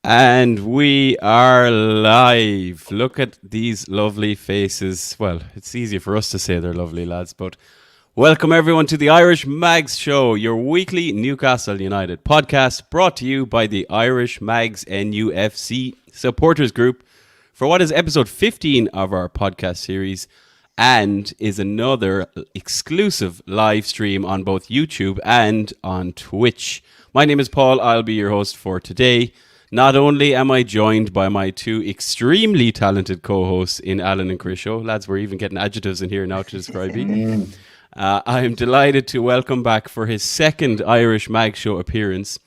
And we are live. Look at these lovely faces. Well, it's easier for us to say they're lovely, lads, but welcome everyone to the Irish Mags Show, your weekly Newcastle United podcast brought to you by the Irish Mags NUFC supporters group for what is episode 15 of our podcast series and is another exclusive live stream on both YouTube and on Twitch. My name is Paul. I'll be your host for today. Not only am I joined by my two extremely talented co-hosts in Alan and Chris Show, lads, we're even getting adjectives in here now to describe you. I am delighted to welcome back for his second Irish Mag Show appearance,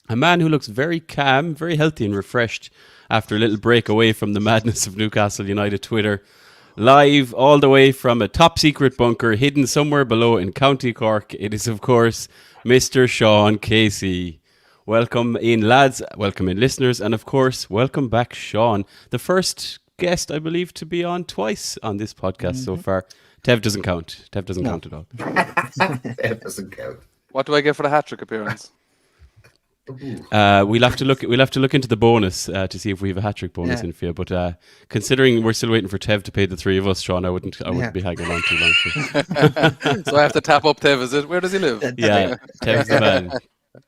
a man who looks very calm, very healthy and refreshed after a little break away from the madness of Newcastle United Twitter. Live all the way from a top secret bunker hidden somewhere below in County Cork, it is of course Mr. Sean Casey. Welcome in, lads. Welcome in, listeners. And of course, welcome back, Sean. The first guest, I believe, to be on twice on this podcast so far. Tev doesn't count. Tev doesn't count at all. Tev doesn't count. What do I get for the hat-trick appearance? We'll have to look into the bonus to see if we have a hat-trick bonus in for you. But considering we're still waiting for Tev to pay the three of us, Sean, I wouldn't be hanging on too long. So I have to tap up Tev, is it? Where does he live? Yeah, Tev's the man.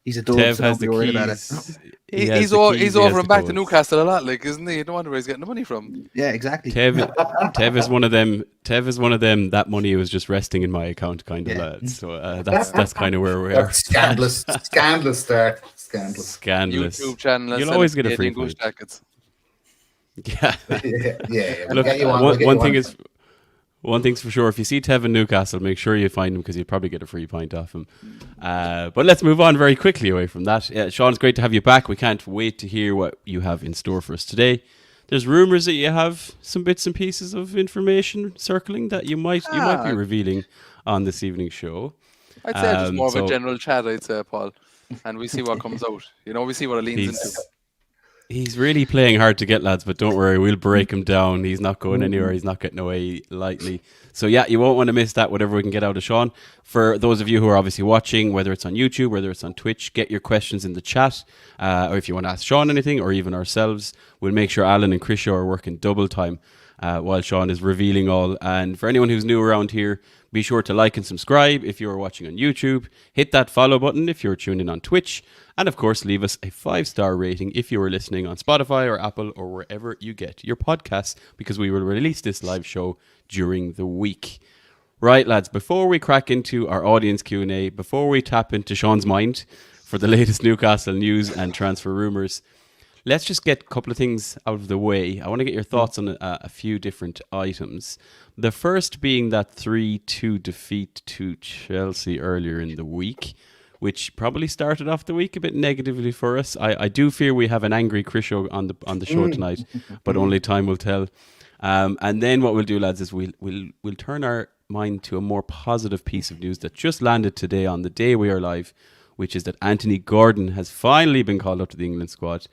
He's a dog. Tev so has don't the be worried about keys. it. He's over and back to Newcastle a lot, like, isn't he? No wonder where he's getting the money from. Yeah, exactly. Tev is one of them. Tev is one of them. That money was just resting in my account, kind of lads. So that's kind of where we are. Scandalous start. Scandalous. Scandalous. YouTube channel. You'll always get a free Goose point. jackets. Yeah. Yeah. Look, one thing's for sure. If you see Tev in Newcastle, make sure you find him because you'll probably get a free pint off him. But let's move on very quickly away from that. Sean, it's great to have you back. We can't wait to hear what you have in store for us today. There's rumours that you have some bits and pieces of information circling that you might be revealing on this evening's show. I'd say just more of a general chat, I'd say, Paul. And we see what comes out. You know, we see what it leans into. He's really playing hard to get, lads, but don't worry, we'll break him down. He's not going anywhere. He's not getting away lightly. So yeah, you won't want to miss that, whatever we can get out of Sean. For those of you who are obviously watching, whether it's on YouTube, whether it's on Twitch, get your questions in the chat. Or if you want to ask Sean anything, or even ourselves, we'll make sure Alan and Chris are working double time while Sean is revealing all. And for anyone who's new around here, be sure to like and subscribe if you're watching on YouTube. Hit that follow button if you're tuned in on Twitch. And of course, leave us a 5-star rating if you are listening on Spotify or Apple or wherever you get your podcasts, because we will release this live show during the week. Right, lads, before we crack into our audience Q&A, before we tap into Sean's mind for the latest Newcastle news and transfer rumours, let's just get a couple of things out of the way. I want to get your thoughts on a few different items. The first being that 3-2 defeat to Chelsea earlier in the week, which probably started off the week a bit negatively for us. I do fear we have an angry Chris show on the show tonight, but only time will tell. And then what we'll do, lads, is we'll turn our mind to a more positive piece of news that just landed today on the day we are live, which is that Anthony Gordon has finally been called up to the England squad.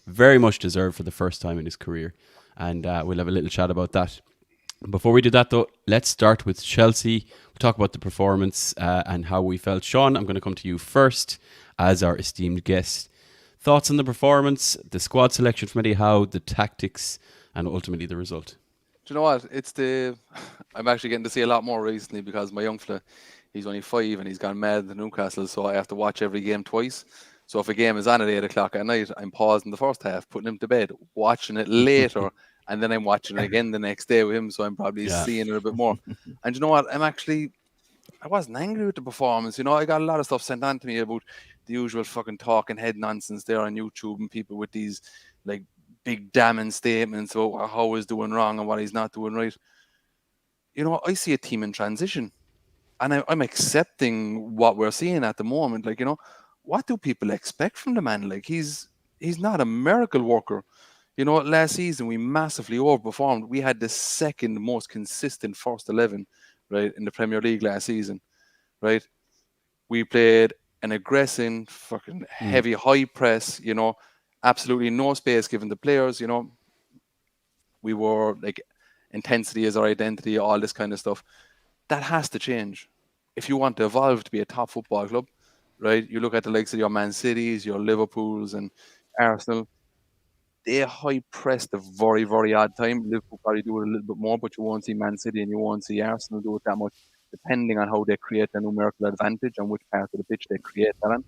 Very much deserved for the first time in his career. And we'll have a little chat about that. Before we do that, though, let's start with Chelsea. We'll talk about the performance and how we felt. Sean, I'm going to come to you first as our esteemed guest. Thoughts on the performance, the squad selection from Eddie Howe, the tactics, and ultimately the result? Do you know what? I'm actually getting to see a lot more recently because my young fella, he's only 5 and he's gone mad at Newcastle, so I have to watch every game twice. So if a game is on at 8 o'clock at night, I'm pausing the first half, putting him to bed, watching it later, and then I'm watching it again the next day with him, so I'm probably seeing it a bit more. And you know what? I wasn't angry with the performance. You know, I got a lot of stuff sent on to me about the usual fucking talking head nonsense there on YouTube and people with these like big damning statements about how he's doing wrong and what he's not doing right. You know, I see a team in transition, and I'm accepting what we're seeing at the moment. Like, you know, what do people expect from the man? Like, he's not a miracle worker. You know, last season we massively overperformed. We had the second most consistent first 11, right, in the Premier League last season, right? We played an aggressive, fucking heavy, high press, you know, absolutely no space given to players, you know. We were like, intensity is our identity, all this kind of stuff. That has to change. If you want to evolve to be a top football club, right? You look at the likes of your Man Cities, your Liverpools and Arsenal. they high press the very, very odd time. Liverpool probably do it a little bit more, but you won't see Man City and you won't see Arsenal do it that much, depending on how they create a numerical advantage and which part of the pitch they create that on.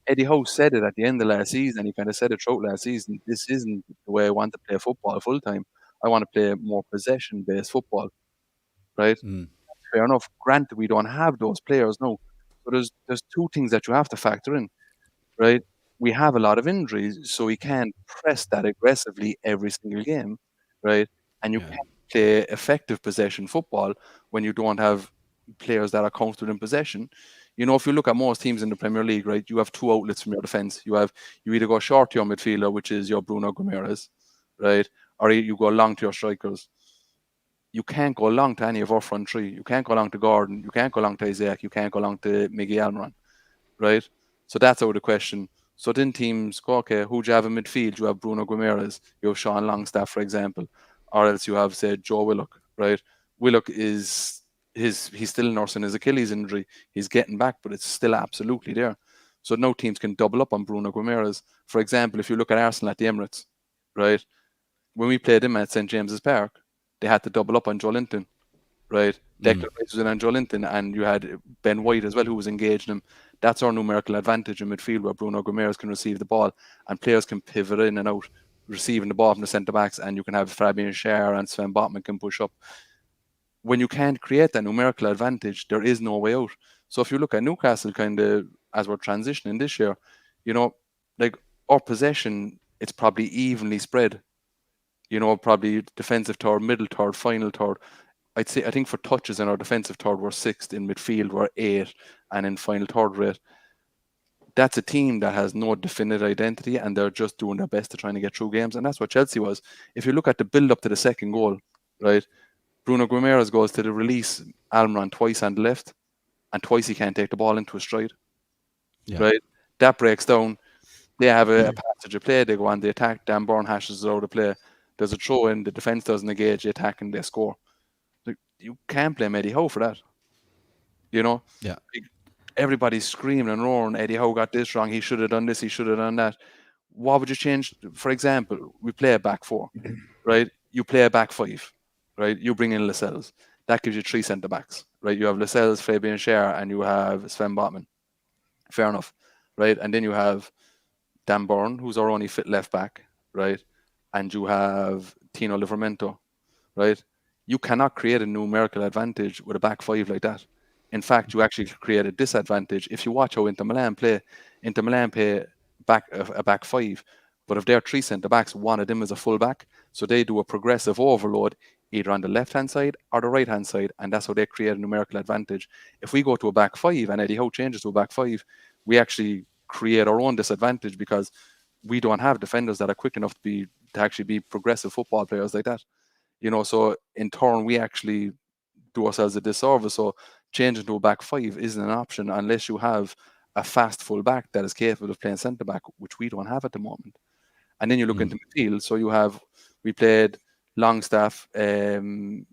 Eddie Howe said it at the end of last season. He kind of said it throughout last season. This isn't the way I want to play football full time. I want to play more possession based football, right? Mm. Fair enough. Granted, we don't have those players now. So there's two things that you have to factor in, right? We have a lot of injuries, so we can't press that aggressively every single game, right? And you Yeah. can't play effective possession football when you don't have players that are comfortable in possession. You know, if you look at most teams in the Premier League, right, you have two outlets from your defence. You either go short to your midfielder, which is your Bruno Guimaraes, right, or you go long to your strikers. You can't go long to any of our front three. You can't go long to Gordon. You can't go long to Isaac. You can't go long to Miggy Almiron, right? So that's out of the question. So then teams go, okay, who do you have in midfield? You have Bruno Guimaraes, you have Sean Longstaff, for example, or else you have, say, Joe Willock, right? Willock he's still nursing his Achilles injury. He's getting back, but it's still absolutely there. So no teams can double up on Bruno Guimaraes. For example, if you look at Arsenal at the Emirates, right? When we played them at St James's Park, they had to double up on Joe Linton, right? Declan Rice was in on Joe Linton, and you had Ben White as well, who was engaging him. That's our numerical advantage in midfield, where Bruno Guimaraes can receive the ball, and players can pivot in and out, receiving the ball from the centre backs, and you can have Fabian Schär and Sven Botman can push up. When you can't create that numerical advantage, there is no way out. So if you look at Newcastle, kind of as we're transitioning this year, you know, like our possession, it's probably evenly spread. You know, probably defensive third, middle third, final third. I think for touches in our defensive third, we're sixth. In midfield, we're 8th, and in final third rate. That's a team that has no definite identity, and they're just doing their best to trying to get through games. And that's what Chelsea was. If you look at the build up to the second goal, right? Bruno Guimaraes goes to the release Almiron twice on the left, and twice he can't take the ball into a stride. Yeah. Right? That breaks down. They have a passage of play. They go on the attack. Dan Burn hashes it out of play. There's a throw in. The defense doesn't engage the attack, and they score. You can't blame Eddie Howe for that. You know? Yeah. Everybody's screaming and roaring, Eddie Howe got this wrong, he should have done this, he should have done that. What would you change? For example, we play a back 4, right? You play a back 5, right? You bring in Lascelles. That gives you 3 centre backs, right? You have Lascelles, Fabian Schär, and you have Sven Botman. Fair enough, right? And then you have Dan Burn, who's our only fit left back, right? And you have Tino Livramento, right? You cannot create a numerical advantage with a back 5 like that. In fact, you actually create a disadvantage. If you watch how Inter Milan play a back 5, but if they're 3 centre backs, one of them is a full back, so they do a progressive overload either on the left hand side or the right hand side, and that's how they create a numerical advantage. If we go to a back 5 and Eddie Howe changes to a back 5, we actually create our own disadvantage because we don't have defenders that are quick enough to actually be progressive football players like that. You know, so in turn we actually do ourselves a disservice. So changing to a back 5 isn't an option unless you have a fast full back that is capable of playing centre back, which we don't have at the moment. And then you look into midfield. So we played Longstaff, Bruno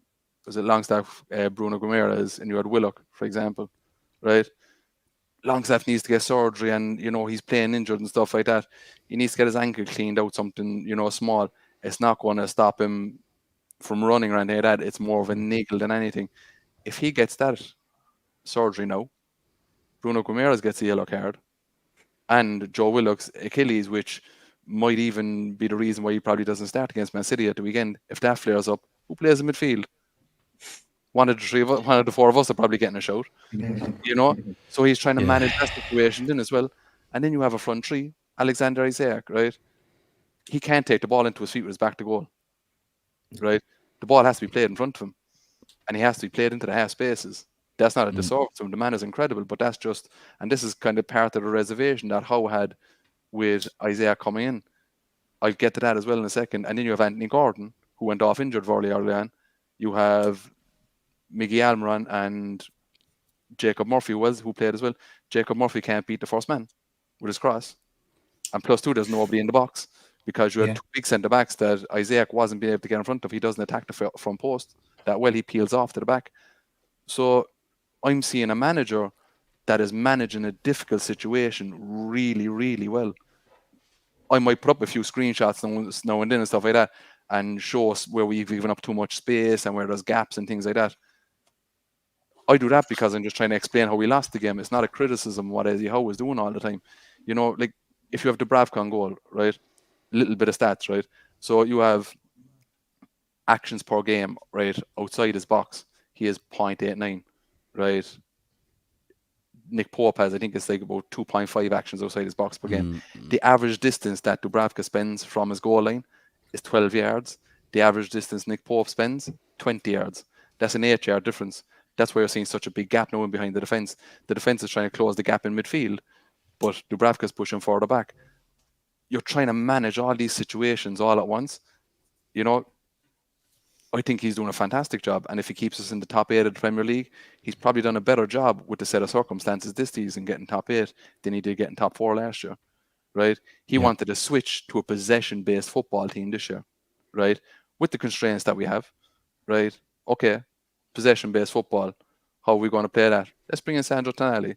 Guimaraes, and you had Willock, for example, right? Longstaff needs to get surgery, and you know he's playing injured and stuff like that. He needs to get his ankle cleaned out, something small. It's not going to stop him from running around like that. It's more of a niggle than anything. If he gets that surgery now, Bruno Guimaraes gets a yellow card, and Joe Willock's Achilles, which might even be the reason why he probably doesn't start against Man City at the weekend. If that flares up, who plays in midfield? One of the 4 of us are probably getting a shout, So he's trying to manage that situation then as well. And then you have a front 3, Alexander Isaac, right? He can't take the ball into his feet with his back to goal, right? The ball has to be played in front of him, and he has to be played into the half spaces. That's not a disservice. The man is incredible, but that's just, and this is kind of part of the reservation that Howe had with Isaiah coming in. I'll get to that as well in a second. And then you have Anthony Gordon, who went off injured very early on. You have Miggy Almiron and Jacob Murphy who played as well. Jacob Murphy can't beat the first man with his cross. And plus 2, there's nobody in the box because you had 2 big centre backs that Isaac wasn't being able to get in front of. He doesn't attack the front post that well. He peels off to the back. So I'm seeing a manager that is managing a difficult situation really, really well. I might put up a few screenshots now and then and stuff like that, and show us where we've given up too much space and where there's gaps and things like that. I do that because I'm just trying to explain how we lost the game. It's not a criticism of what Eddie Howe is doing all the time. You know, like if you have the Bravcon goal, right? A little bit of stats, right? So you have actions per game, right? Outside his box, he is 0.89, right? Nick Pope has, I think it's like about 2.5 actions outside his box per game. The average distance that Dubravka spends from his goal line is 12 yards. The average distance Nick Pope spends, 20 yards. That's an 8-yard difference. That's why you're seeing such a big gap now in behind the defence. The defence is trying to close the gap in midfield, but Dubravka's pushing further back. You're trying to manage all these situations all at once. You know, I think he's doing a fantastic job. And if he keeps us in the top 8 of the Premier League, he's probably done a better job with the set of circumstances this season getting top 8 than he did getting top 4 last year, right? He wanted to switch to a possession-based football team this year, right? With the constraints that we have, right? Okay, possession-based football. How are we going to play that? Let's bring in Sandro Tonali.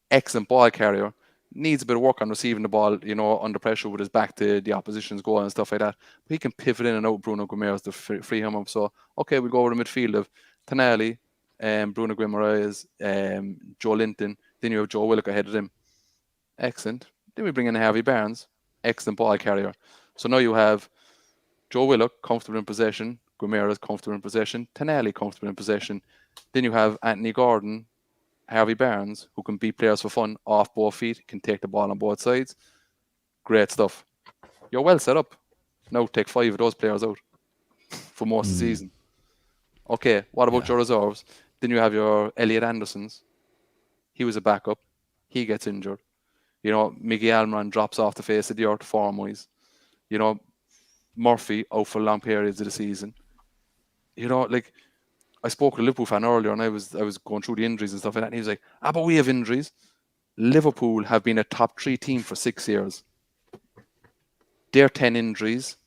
Excellent ball carrier. Needs a bit of work on receiving the ball, you know, under pressure with his back to the opposition's goal and stuff like that. But he can pivot in and out Bruno Guimaraes to free him up. So, okay, we'll go over the midfield of Tonali, Bruno Guimaraes, Joe Linton. Then you have Joe Willock ahead of him. Excellent. Then we bring in Harvey Barnes. Excellent ball carrier. So now you have Joe Willock comfortable in possession, Guimaraes comfortable in possession, Tonali comfortable in possession. Then you have Anthony Gordon, Harvey Barnes, who can beat players for fun off both feet, can take the ball on both sides. Great stuff. You're well set up. Now take 5 of those players out for most of the season. Okay, what about your reserves? Then you have your Elliot Andersons. He was a backup. He gets injured. You know, Miguel Almiron drops off the face of the earth form-wise. You know, Murphy out for long periods of the season. You know, like, I spoke to a Liverpool fan earlier and I was going through the injuries and stuff like that. And he was like, but we have injuries. Liverpool have been a top 3 team for 6 years. They're 10 injuries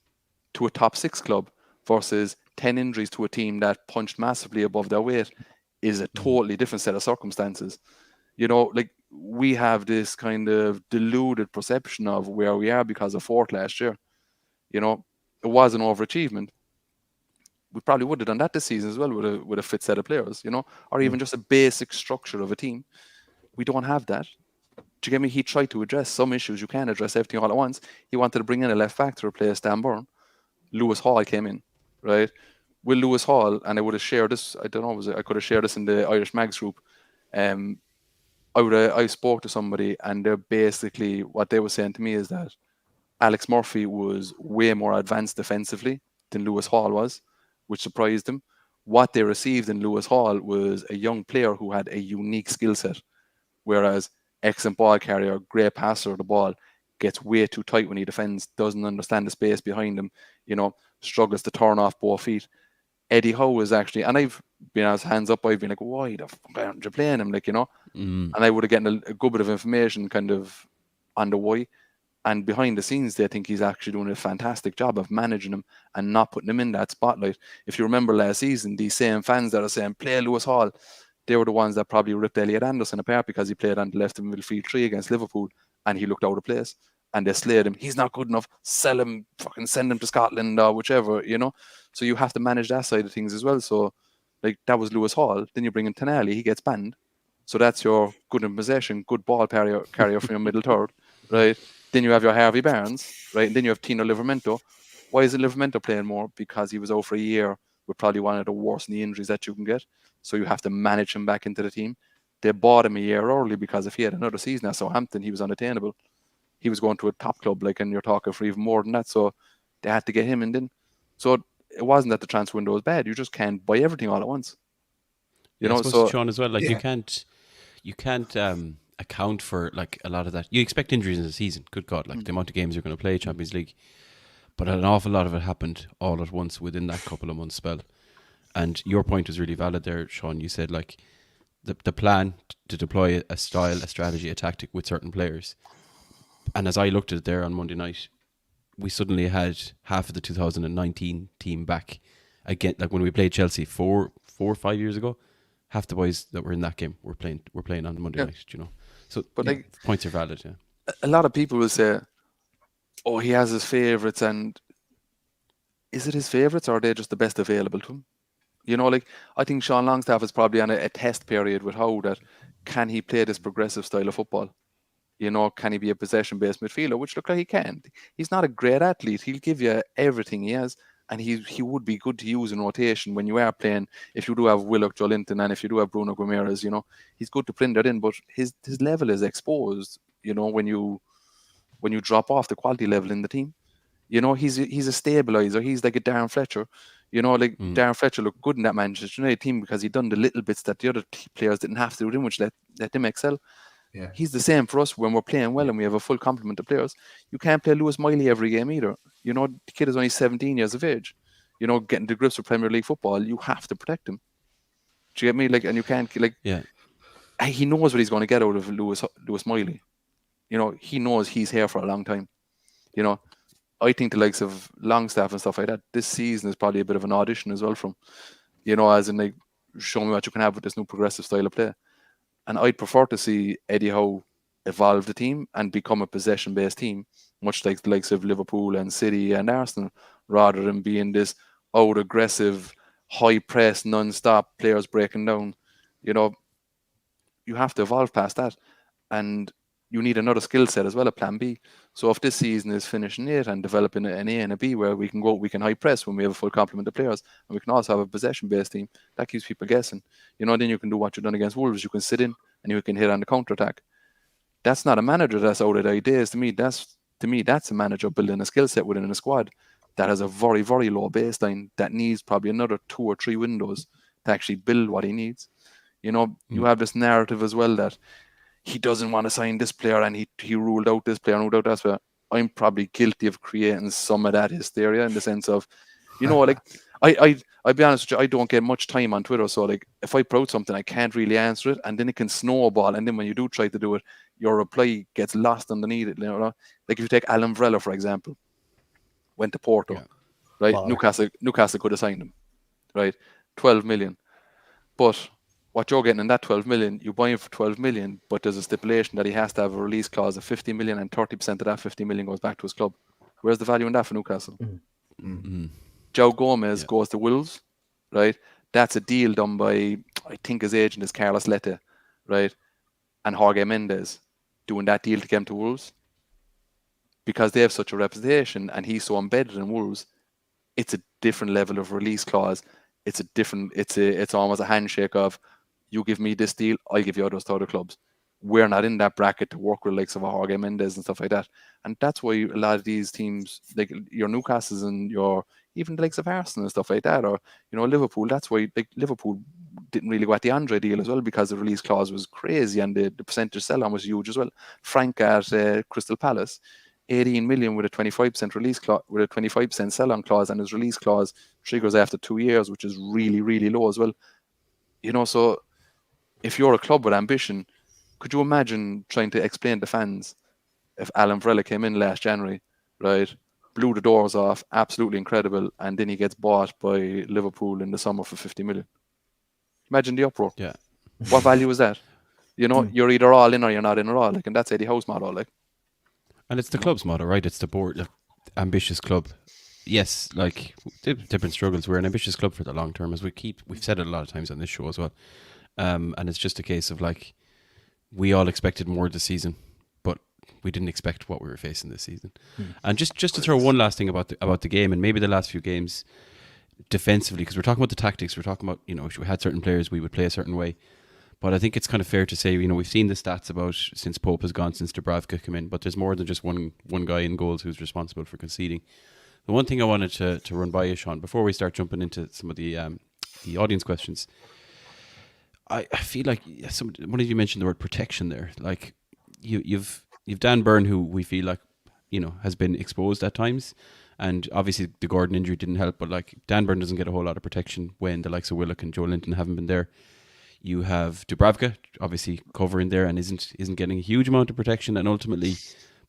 to a top 6 club versus 10 injuries to a team that punched massively above their weight is a totally different set of circumstances. You know, like, we have this kind of deluded perception of where we are because of 4th last year. You know, it was an overachievement. We probably would have done that this season as well with a fit set of players, you know, or even just a basic structure of a team. We don't have that. Do you get me? He tried to address some issues. You can't address everything all at once. He wanted to bring in a left back to replace Dan Burn. Lewis Hall came in, right? With Lewis Hall, and I would have shared this, I don't know, I could have shared this in the Irish Mags group. I spoke to somebody, and they're basically, what they were saying to me is that Alex Murphy was way more advanced defensively than Lewis Hall was, which surprised them. What they received in Lewis Hall was a young player who had a unique skill set, whereas excellent ball carrier, great passer of the ball, gets way too tight when he defends, doesn't understand the space behind him, you know, struggles to turn off both feet. Eddie Howe is actually, and I've been as hands up, I've been like, why the fuck aren't you playing him? Like, you know, and I would have gotten a good bit of information kind of on the why. And behind the scenes, they think he's actually doing a fantastic job of managing him and not putting him in that spotlight. If you remember last season, these same fans that are saying, play Lewis Hall, they were the ones that probably ripped Elliot Anderson apart because he played on the left of midfield 3 against Liverpool and he looked out of place. And they slayed him. He's not good enough. Sell him, fucking send him to Scotland or whichever, you know. So you have to manage that side of things as well. So, like, that was Lewis Hall. Then you bring in Tonali, he gets banned. So that's your good in possession, good ball carrier from your middle third, right? Then you have your Harvey Barnes, right? And then you have Tino Livramento. Why isn't Livramento playing more? Because he was out for a year with probably one of the worst knee injuries that you can get. So you have to manage him back into the team. They bought him a year early because if he had another season at Southampton, he was unattainable. He was going to a top club, like, and you're talking for even more than that. So they had to get him in. So it wasn't that the transfer window was bad. You just can't buy everything all at once. You know, so Sean as well. Like, you can't account for like a lot of that. You expect injuries in the season. Good God, like the amount of games you're going to play Champions League, but an awful lot of it happened all at once within that couple of months spell. And your point was really valid there, Sean. You said like the plan to deploy a style, a strategy, a tactic with certain players. And as I looked at it there on Monday night, we suddenly had half of the 2019 team back again. Like when we played Chelsea 4 or 5 years ago, half the boys that were in that game were playing on Monday night. You know, so but like, points are valid. Yeah, a lot of people will say, Oh, he has his favourites, and is it his favourites or are they just the best available to him? You know, like, I think Sean Longstaff is probably on a test period with Howe that can he play this progressive style of football? You know, can he be a possession-based midfielder, which look like he can. He's not a great athlete. He'll give you everything he has, and he would be good to use in rotation when you are playing. If you do have Willock, Joelinton, and if you do have Bruno Guimaraes, you know, he's good to print that in. But his level is exposed. You know, when you drop off the quality level in the team, you know, he's a stabilizer. He's like a Darren Fletcher. You know, like Darren Fletcher looked good in that Manchester United team because he'd done the little bits that the other players didn't have to do, which let them excel. Yeah. He's the same for us when we're playing well and we have a full complement of players. You can't play Lewis Miley every game either. You know, the kid is only 17 years of age. You know, getting to grips with Premier League football, you have to protect him. Do you get me? Like, and you can't, like, he knows what he's going to get out of Lewis Miley. You know, he knows he's here for a long time. You know, I think the likes of Longstaff and stuff like that, this season is probably a bit of an audition as well from, you know, as in, like, show me what you can have with this new progressive style of play. And I'd prefer to see Eddie Howe evolve the team and become a possession-based team, much like the likes of Liverpool and City and Arsenal, rather than being this out-aggressive, high-press, non-stop players breaking down. You know, you have to evolve past that. And you need another skill set as well, a plan B. So if this season is finishing it and developing an A and a B where we can go, we can high press when we have a full complement of players, and we can also have a possession-based team, that keeps people guessing. You know, then you can do what you've done against Wolves. You can sit in and you can hit on the counter-attack. That's not a manager that's out of ideas. To me, that's a manager building a skill set within a squad that has a very, very low baseline that needs probably another 2 or 3 windows to actually build what he needs. You know, you have this narrative as well that he doesn't want to sign this player and he ruled out this player and ruled out that player. I'm probably guilty of creating some of that hysteria in the sense of, you know, like, I'll be honest with you, I don't get much time on Twitter. So, like, if I put out something, I can't really answer it. And then it can snowball. And then when you do try to do it, your reply gets lost underneath it. You know? Like, if you take Alan Varela, for example, went to Porto, right? Wow. Newcastle could have signed him, right? 12 million. But what you're getting in that 12 million, you buy him for 12 million, but there's a stipulation that he has to have a release clause of 50 million and 30% of that 50 million goes back to his club. Where's the value in that for Newcastle? Mm-hmm. Joe Gomez goes to Wolves, right? That's a deal done by, I think his agent is Carlos Lette, right? And Jorge Mendes doing that deal to get him to Wolves. Because they have such a reputation and he's so embedded in Wolves, it's a different level of release clause. It's almost a handshake of, you give me this deal, I'll give you others to other clubs. We're not in that bracket to work with likes of Jorge Mendes and stuff like that. And that's why a lot of these teams, like your Newcastles and your even the likes of Arsenal and stuff like that, or, you know, Liverpool, that's why, like, Liverpool didn't really go at the Andre deal as well because the release clause was crazy and the percentage sell-on was huge as well. Frank at Crystal Palace, 18 million with a 25% release clause, with a 25% sell-on clause, and his release clause triggers after 2 years, which is really, really low as well. You know, so if you're a club with ambition, could you imagine trying to explain to fans if Alan Varela came in last January, right, blew the doors off, absolutely incredible, and then he gets bought by Liverpool in the summer for 50 million? Imagine the uproar. Yeah. What value is that? You know, you're either all in or you're not in at all. Like, and that's Eddie Howe's motto, like. And it's the club's motto, right? It's the board, ambitious club. Yes, like, different struggles. We're an ambitious club for the long term, as we've said it a lot of times on this show as well. And it's just a case of, like, we all expected more this season, but we didn't expect what we were facing this season. And just to throw one last thing about the game, and maybe the last few games defensively, because we're talking about the tactics, we're talking about, you know, if we had certain players, we would play a certain way. But I think it's kind of fair to say, you know, we've seen the stats about since Pope has gone, since Dubravka came in, but there's more than just one guy in goals who's responsible for conceding. The one thing I wanted to run by you, Sean, before we start jumping into some of the audience questions, I feel like one of you mentioned the word protection there. Like, you've Dan Byrne, who we feel like, you know, has been exposed at times, and obviously the Gordon injury didn't help. But, like, Dan Byrne doesn't get a whole lot of protection when the likes of Willock and Joelinton haven't been there. You have Dubravka obviously covering there and isn't getting a huge amount of protection, and ultimately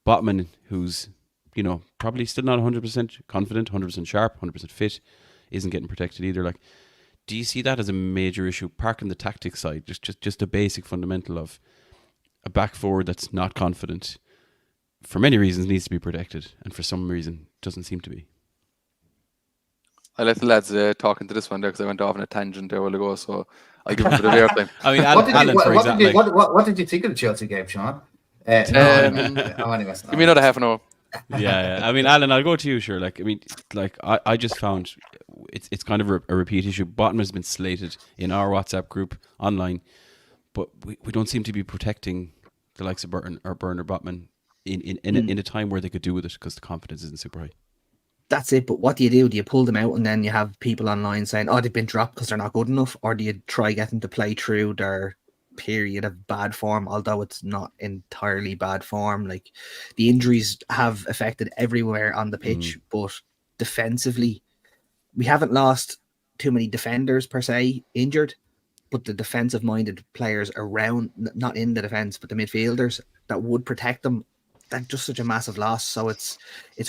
Botman, who's, you know, probably still not 100% confident, 100% sharp, 100% fit, isn't getting protected either. Like, do you see that as a major issue? Parking the tactics side, just a basic fundamental of a back forward that's not confident for many reasons, needs to be protected, and for some reason, doesn't seem to be. I let the lads talk into this one there because I went off on a tangent there a while ago, so I give them a bit of airtime. I mean, What for example, what did you think of the Chelsea game, Sean? Give me another half an hour. yeah. I mean, Alan, I'll go to you. Sure. Like, I mean, like I just found it's kind of a repeat issue. Botman has been slated in our WhatsApp group online, but we don't seem to be protecting the likes of Burton or Botman in a time where they could do with it because the confidence isn't super high. That's it. But what do? Do you pull them out and then you have people online saying, "Oh, they've been dropped because they're not good enough," or do you try getting to play through their period of bad form, although it's not entirely bad form? Like, the injuries have affected everywhere on the pitch, but defensively, we haven't lost too many defenders per se injured, but the defensive minded players around, not in the defense, but the midfielders that would protect them, that's just such a massive loss. So it's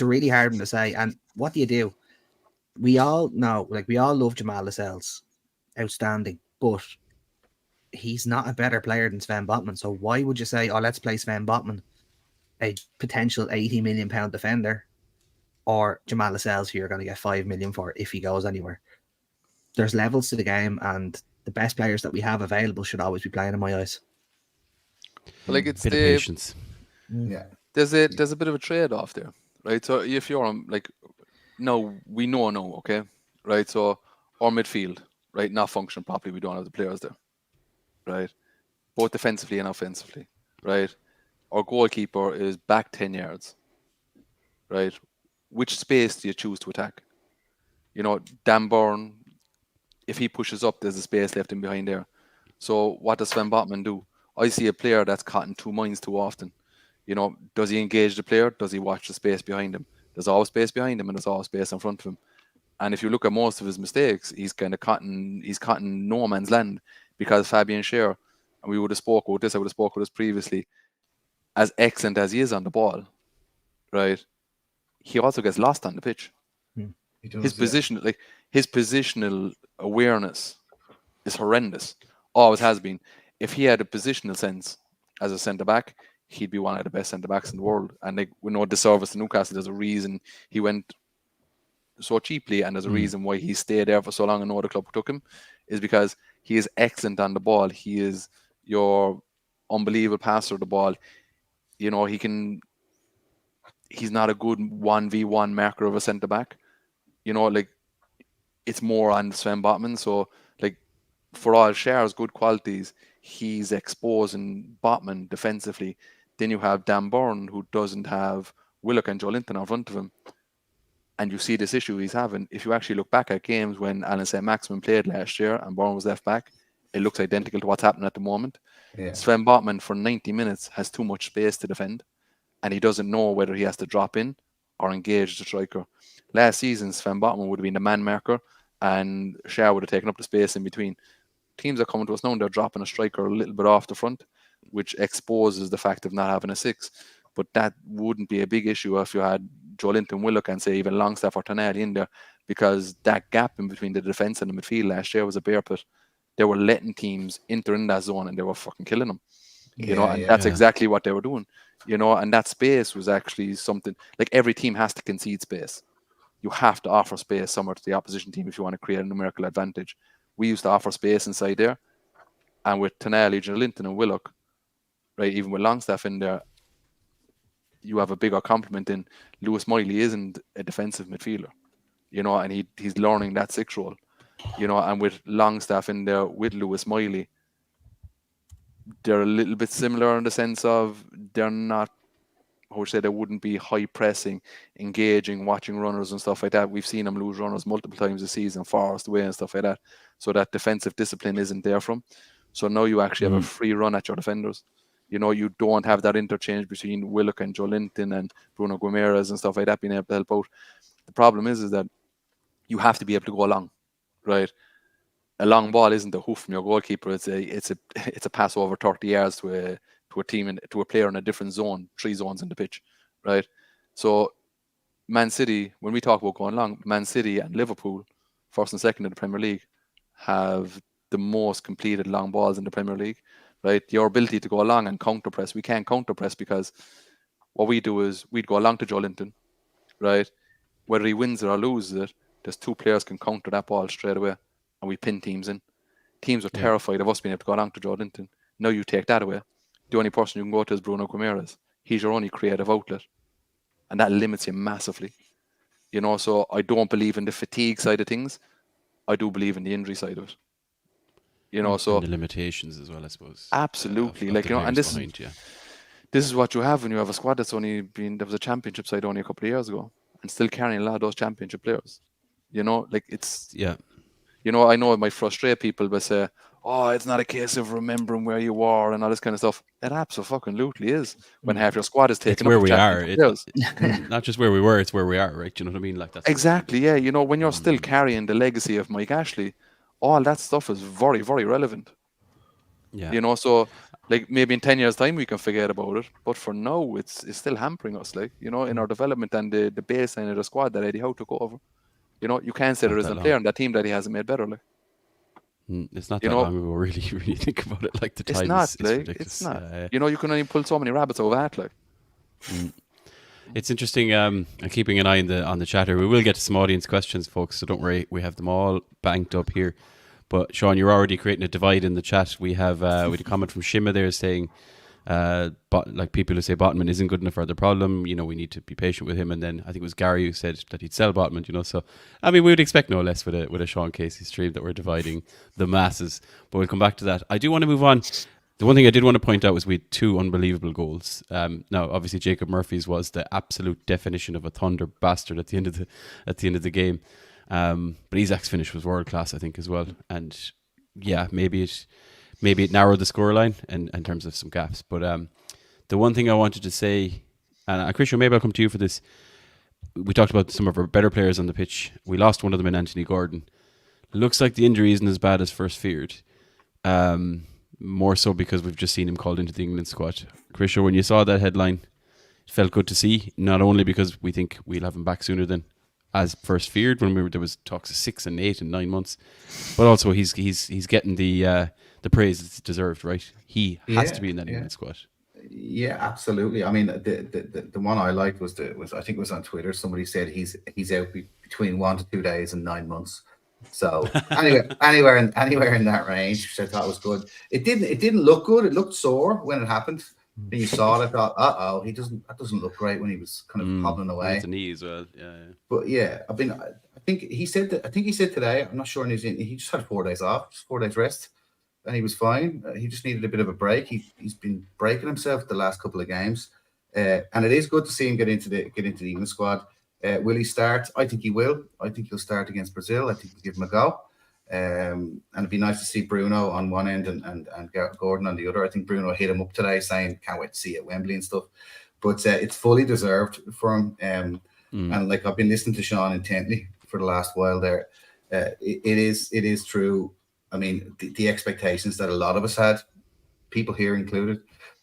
a really hard one to say. And what do? We all know, like, we all love Jamal Lascelles, outstanding, but he's not a better player than Sven Botman. So why would you say, "Oh, let's play Sven Botman, a potential £80 million defender," or Jamal Lascelles, who you're going to get $5 million for if he goes anywhere? There's levels to the game, and the best players that we have available should always be playing, in my eyes. Like, it's Bit of patience. Yeah. There's a bit of a trade-off there, right? So if you're like, no, we know, okay, right? So our midfield, right, not functioning properly. We don't have the players there, right? Both defensively and offensively, right? Our goalkeeper is back 10 yards, right? Which space do you choose to attack? You know, Dan Burn, if he pushes up, there's a space left in behind there. So what does Sven Botman do? I see a player that's caught in two minds too often. You know, does he engage the player? Does he watch the space behind him? There's always space behind him and there's always space in front of him. And if you look at most of his mistakes, he's caught in no man's land, because Fabian Schär, and we would have spoke about this, I would have spoke about this previously, as excellent as he is on the ball, right? He also gets lost on the pitch. His positional awareness is horrendous. Always has been. If he had a positional sense as a centre back, he'd be one of the best centre backs in the world. And like, we know disservice to Newcastle, there's a reason he went so cheaply, and there's a reason why he stayed there for so long and no other club took him, is because he is excellent on the ball. He is your unbelievable passer of the ball. You know, he's not a good 1v1 marker of a centre back. You know, like, it's more on Sven Botman. So, like, for all Schär's good qualities, he's exposing Botman defensively. Then you have Dan Burn, who doesn't have Willock and Joe Linton in front of him. And you see this issue he's having. If you actually look back at games when Alan St. Maximin played last year and Burn was left back, it looks identical to what's happening at the moment. Yeah. Sven Botman, for 90 minutes, has too much space to defend, and he doesn't know whether he has to drop in or engage the striker. Last season, Sven Botman would have been the man marker, and Schär would have taken up the space in between. Teams are coming to us now, and they're dropping a striker a little bit off the front, which exposes the fact of not having a six. But that wouldn't be a big issue if you had Joe Linton, Willock, and say even Longstaff or Tonali in there, because that gap in between the defence and the midfield last year was a bear pit. They were letting teams enter in that zone and they were fucking killing them. That's exactly what they were doing. You know, and that space was actually something, like, every team has to concede space. You have to offer space somewhere to the opposition team if you want to create a numerical advantage. We used to offer space inside there, and with Tonali, Joe Linton, and Willock, right, even with Longstaff in there, you have a bigger complement in. Lewis Miley isn't a defensive midfielder, you know, and he's learning that six role, you know, and with Longstaff in there with Lewis Miley, they're a little bit similar in the sense of they're not, how would I say, they wouldn't be high pressing, engaging, watching runners and stuff like that. We've seen them lose runners multiple times this season, Forest away and stuff like that. So that defensive discipline isn't there from. So now you actually have a free run at your defenders. You know, you don't have that interchange between Willock and Joe Linton and Bruno Guimaraes and stuff like that being able to help out. The problem is that you have to be able to go along, right? A long ball isn't a hoof from your goalkeeper. It's a pass over 30 yards to a team and to a player in a different zone, 3 zones in the pitch, right? So Man City, when we talk about going long, Man City and Liverpool, first and second in the Premier League, have the most completed long balls in the Premier League, right? Your ability to go along and counter press, we can't counter press because what we do is we'd go along to Joe Linton, right? Whether he wins it or loses it, there's 2 players can counter that ball straight away, and we pin teams in. Teams are terrified of us being able to go along to Joe Linton. Now you take that away. The only person you can go to is Bruno Guimaraes. He's your only creative outlet, and that limits you massively. You know, so I don't believe in the fatigue side of things. I do believe in the injury side of it. You know, so and the limitations as well, I suppose. Absolutely, of like the you know, and players this behind, this is what you have when you have a squad that's only been. There was a championship side only a couple of years ago, and still carrying a lot of those championship players. You know, like it's You know, I know it might frustrate people by say, "Oh, it's not a case of remembering where you are and all this kind of stuff." It absolutely is. When half your squad is taken it's where up we with are. championship players. Not just where we were, it's where we are, right? Do you know what I mean? Like that's Exactly, yeah. You know, when you're still carrying the legacy of Mike Ashley, all that stuff is very, very relevant. Yeah. You know, so like maybe in 10 years' time we can forget about it, but for now it's still hampering us, like, you know, in our development and the baseline of the squad that Eddie Howe took over. You know, you can't say there isn't a player in that team that he hasn't made better, like. It's not You that know, long ago, really, really think about it. Like the It's time not, is like, ridiculous. it's not. Yeah. You know, you can only pull so many rabbits over a hat, like. It's interesting. I'm keeping an eye on the chat here. We will get to some audience questions, folks, so don't worry. We have them all banked up here. But Sean, you're already creating a divide in the chat. We have with a comment from Shima there saying, like people who say Botman isn't good enough are the problem. You know, we need to be patient with him. And then I think it was Gary who said that he'd sell Botman. You know, so I mean, we would expect no less with a Sean Casey stream that we're dividing the masses. But we'll come back to that. I do want to move on. The one thing I did want to point out was we had 2 unbelievable goals. Now, obviously, Jacob Murphy's was the absolute definition of a thunder bastard at the end of the game. But Isaac's finish was world class, I think, as well. And yeah, maybe it narrowed the scoreline in terms of some gaps. But the one thing I wanted to say, and Christian, maybe I'll come to you for this. We talked about some of our better players on the pitch. We lost one of them in Anthony Gordon. Looks like the injury isn't as bad as first feared. More so because we've just seen him called into the England squad. Christian, when you saw that headline, it felt good to see. Not only because we think we'll have him back sooner than as first feared when there was talks of 6 and 8 and 9 months, but also he's getting the praise that's deserved, right? He has to be in that England squad. Yeah, absolutely. I mean, the one I liked was I think it was on Twitter. Somebody said he's out between 1 to 2 days and 9 months. So anywhere in that range, which I thought was good. It didn't look good. It looked sore when it happened. When you saw it, I thought, that doesn't look great when he was kind of hobbling away. It's a knee as well. Yeah. But yeah, I think he said today. I'm not sure. He just had 4 days off, just 4 days rest, and he was fine. He just needed a bit of a break. He's been breaking himself the last couple of games, and it is good to see him get into the England squad. Will he start? I think he will. I think he'll start against Brazil. I think we'll give him a go. And it'd be nice to see Bruno on one end and Gordon on the other. I think Bruno hit him up today saying, can't wait to see you at Wembley and stuff. But it's fully deserved for him. And like I've been listening to Sean intently for the last while there. It is true. I mean, the expectations that a lot of us had, people here included,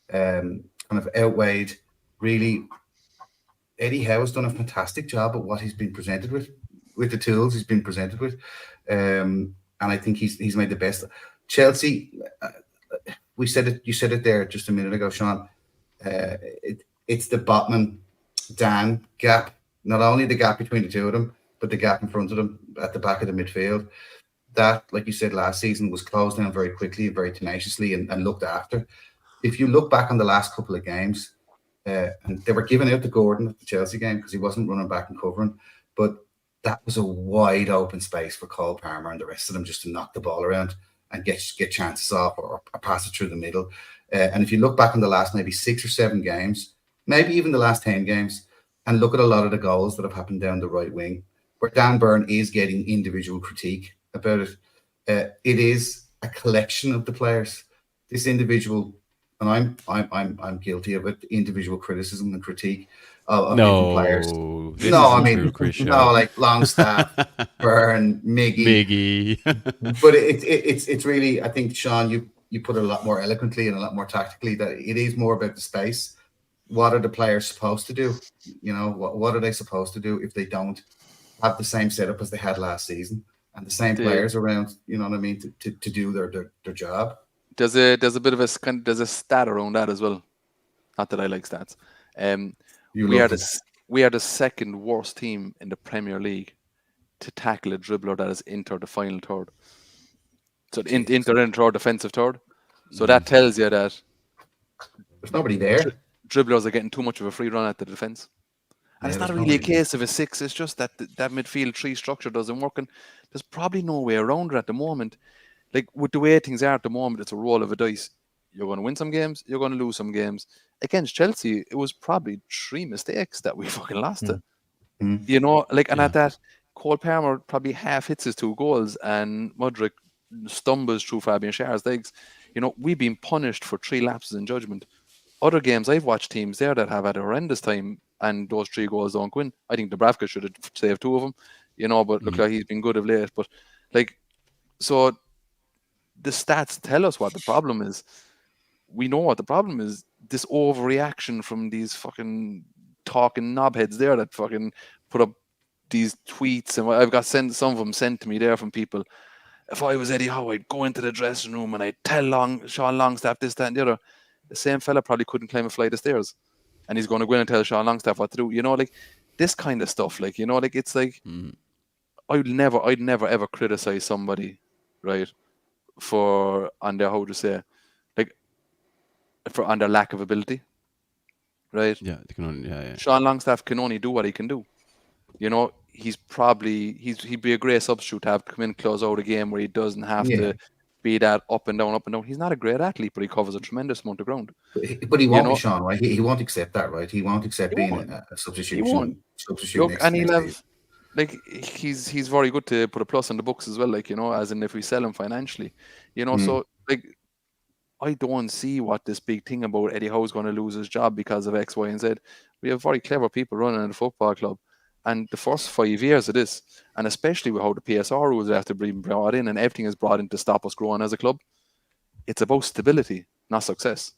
kind of outweighed really. Eddie Howe has done a fantastic job at what he's been presented with the tools he's been presented with. And I think he's made the best. Chelsea, you said it there just a minute ago, Sean. It's the Botman Dan gap, not only the gap between the two of them, but the gap in front of them at the back of the midfield. That, like you said, last season was closed down very quickly, very tenaciously, and looked after. If you look back on the last couple of games, and they were giving out to Gordon at the Chelsea game because he wasn't running back and covering, but that was a wide open space for Cole Palmer and the rest of them just to knock the ball around and get chances off or pass it through the middle. And if you look back on the last maybe 6 or 7 games, maybe even the last 10 games, and look at a lot of the goals that have happened down the right wing, where Dan Burn is getting individual critique about it. It is a collection of the players. This individual, and I'm guilty of it, individual criticism and critique of different players. Like Longstaff, Byrne, Miggy. But it's really, I think, Sean, you put it a lot more eloquently and a lot more tactically that it is more about the space. What are the players supposed to do? You know, what are they supposed to do if they don't have the same setup as they had last season and the same players around? You know what I mean? To do their job. There's a bit of there's a stat around that as well. Not that I like stats. we are the second worst team in the Premier League to tackle a dribbler that has entered the final third. So entered in third, defensive third. So that tells you that there's nobody there. Dribblers are getting too much of a free run at the defense. And it's not really a case of a 6. It's just that that midfield 3 structure doesn't work. And there's probably no way around it at the moment. Like, with the way things are at the moment, it's a roll of a dice. You're going to win some games, you're going to lose some games. Against Chelsea, it was probably 3 mistakes that we fucking lost it. You know, like, and at that, Cole Palmer probably half hits his 2 goals, and Mudryk stumbles through Fabian Schär's legs. You know, we've been punished for 3 lapses in judgment. Other games, I've watched teams there that have had a horrendous time, and those 3 goals don't win. I think Dubravka should have saved 2 of them, you know, but look like he's been good of late. But, like, so the stats tell us what the problem is. We know what the problem is. This overreaction from these fucking talking knobheads there that fucking put up these tweets, and I've got some of them sent to me there from people. If I was Eddie Howe, I'd go into the dressing room and I'd tell Sean Longstaff this, that, and the other. The same fella probably couldn't climb a flight of stairs, and he's going to go in and tell Sean Longstaff what to do. You know, like, this kind of stuff. Like, you know, like, it's like, I'd never ever criticize somebody, right, for on their, how to say, like, for on their lack of ability, right? Yeah, they can only, Sean Longstaff can only do what he can do. You know, he'd be a great substitute to have come in, close out a game where he doesn't have to be that up and down. He's not a great athlete, but he covers a tremendous amount of ground. But he won't be Sean, right? He won't accept that, right? He won't accept being a substitution. He won't. Look, and he'll have, like, he's very good to put a plus on the books as well, like, you know, as in if we sell him financially, you know. So, like, I don't see what this big thing about Eddie Howe's going to lose his job because of X, Y, and Z. We have very clever people running in the football club. And the first 5 years of this, and especially with how the PSR rules have to be brought in and everything is brought in to stop us growing as a club, it's about stability, not success.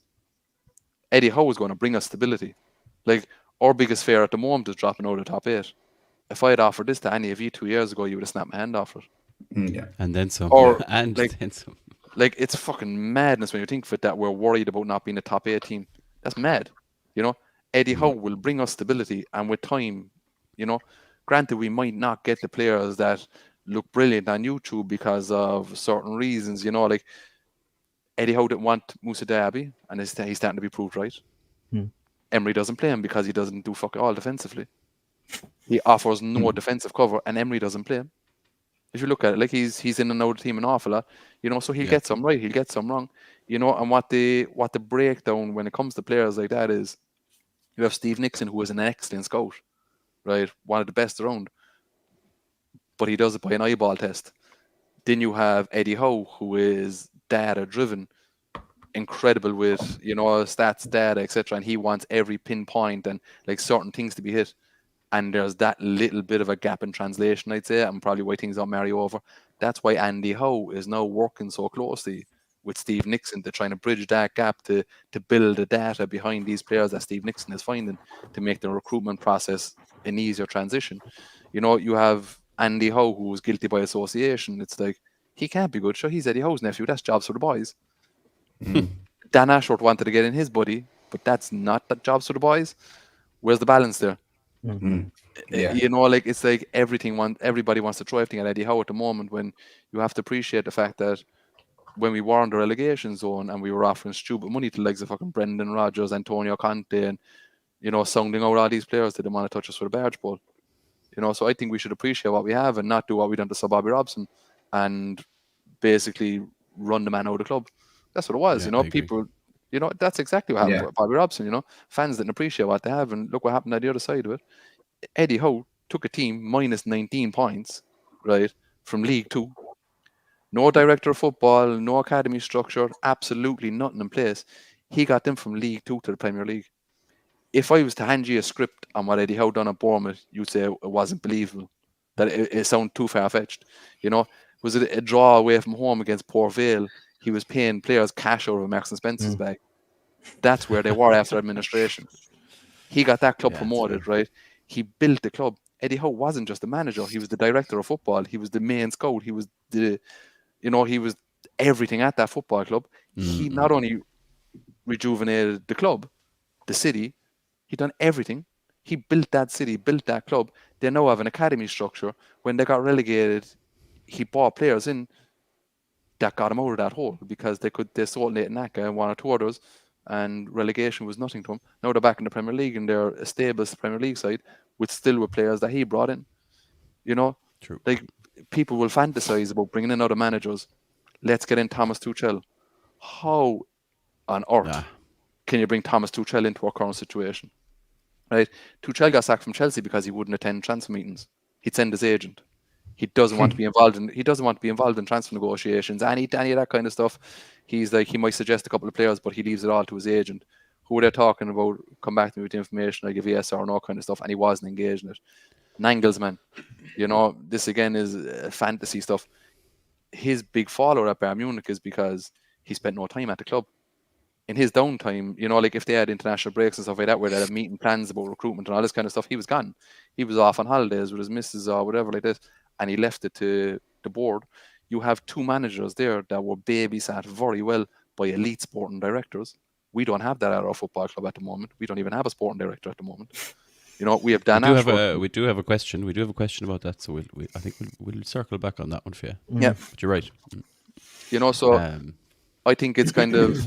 Eddie Howe is going to bring us stability. Like, our biggest fear at the moment is dropping out of the top 8. If I had offered this to any of you 2 years ago, you would have snapped my hand off it. And then some. Or, and like, then some. Like, it's fucking madness when you think of it that we're worried about not being a top 8 team. That's mad. You know, Eddie Howe will bring us stability, and with time, you know, granted, we might not get the players that look brilliant on YouTube because of certain reasons, you know, like Eddie Howe didn't want Moussa Diaby, and he's starting to be proved right. Emery doesn't play him because he doesn't do fuck all defensively. He offers no defensive cover, and Emery doesn't play him. If you look at it, like, he's in and out of the team an awful lot, you know, so he'll get some right, he'll get some wrong, you know. And what the breakdown when it comes to players like that is, you have Steve Nixon, who is an excellent scout, right, one of the best around, but he does it by an eyeball test. Then you have Eddie Howe, who is data driven, incredible with, you know, stats, data, etc., and he wants every pinpoint and, like, certain things to be hit. And there's that little bit of a gap in translation, I'd say, and probably why things don't marry over. That's why Andy Howe is now working so closely with Steve Nixon to try to bridge that gap to build the data behind these players that Steve Nixon is finding to make the recruitment process an easier transition. You know, you have Andy Howe, who was guilty by association. It's like, he can't be good. Sure, he's Eddie Howe's nephew. That's jobs for the boys. Dan Ashworth wanted to get in his buddy, but that's not the jobs for the boys. Where's the balance there? You know, like, it's like everybody wants to throw everything at Eddie Howe at the moment, when you have to appreciate the fact that when we were in the relegation zone and we were offering stupid money to legs of fucking Brendan Rodgers, Antonio Conte, and, you know, sounding out all these players that didn't want to touch us with a barge pole. You know, so I think we should appreciate what we have and not do what we done to Sir Bobby Robson and basically run the man out of the club. That's what it was, you know. People, you know, that's exactly what happened with Bobby Robson, you know. Fans didn't appreciate what they have, and look what happened at the other side of it. Eddie Howe took a team minus 19 points, right, from League 2. No director of football, no academy structure, absolutely nothing in place. He got them from League 2 to the Premier League. If I was to hand you a script on what Eddie Howe done at Bournemouth, you'd say it wasn't believable, that it sounded too far-fetched. You know, was it a draw away from home against Port Vale? He was paying players cash out of Marks and Spencer's bag. That's where they were after administration. He got that club promoted, right? He built the club. Eddie Howe wasn't just the manager. He was the director of football. He was the main scout. He was he was everything at that football club. He not only rejuvenated the club, the city, he done everything. He built that city, built that club. They now have an academy structure. When they got relegated, he bought players in that got him out of that hole because they sold Nathan Naka and one or two others, and relegation was nothing to him. Now they're back in the Premier League and they're a stable Premier League side with players that he brought in. You know, True. like people will fantasize about bringing in other managers. Let's get in Thomas Tuchel. How on earth can you bring Thomas Tuchel into our current situation? Right? Tuchel got sacked from Chelsea because he wouldn't attend transfer meetings. He'd send his agent. He doesn't want to be involved in transfer negotiations, any of that kind of stuff. He's like, he might suggest a couple of players, but he leaves it all to his agent. Who they're talking about, come back to me with the information, I give yes or no kind of stuff, and he wasn't engaged in it. Nagelsmann, you know, this again is fantasy stuff. His big follower at Bayern Munich is because he spent no time at the club. In his downtime, you know, like if they had international breaks and stuff like that, where they had meeting plans about recruitment and all this kind of stuff, he was gone. He was off on holidays with his missus or whatever like this, and he left it to the board. You have two managers there that were babysat very well by elite sporting directors. We don't have that at our football club at the moment. We don't even have a sporting director at the moment. You know, we have Dan Ashworth. We do have a question. We do have a question about that, so I think we'll circle back on that one for you. Yeah, but you're right. You know, so I think it's kind of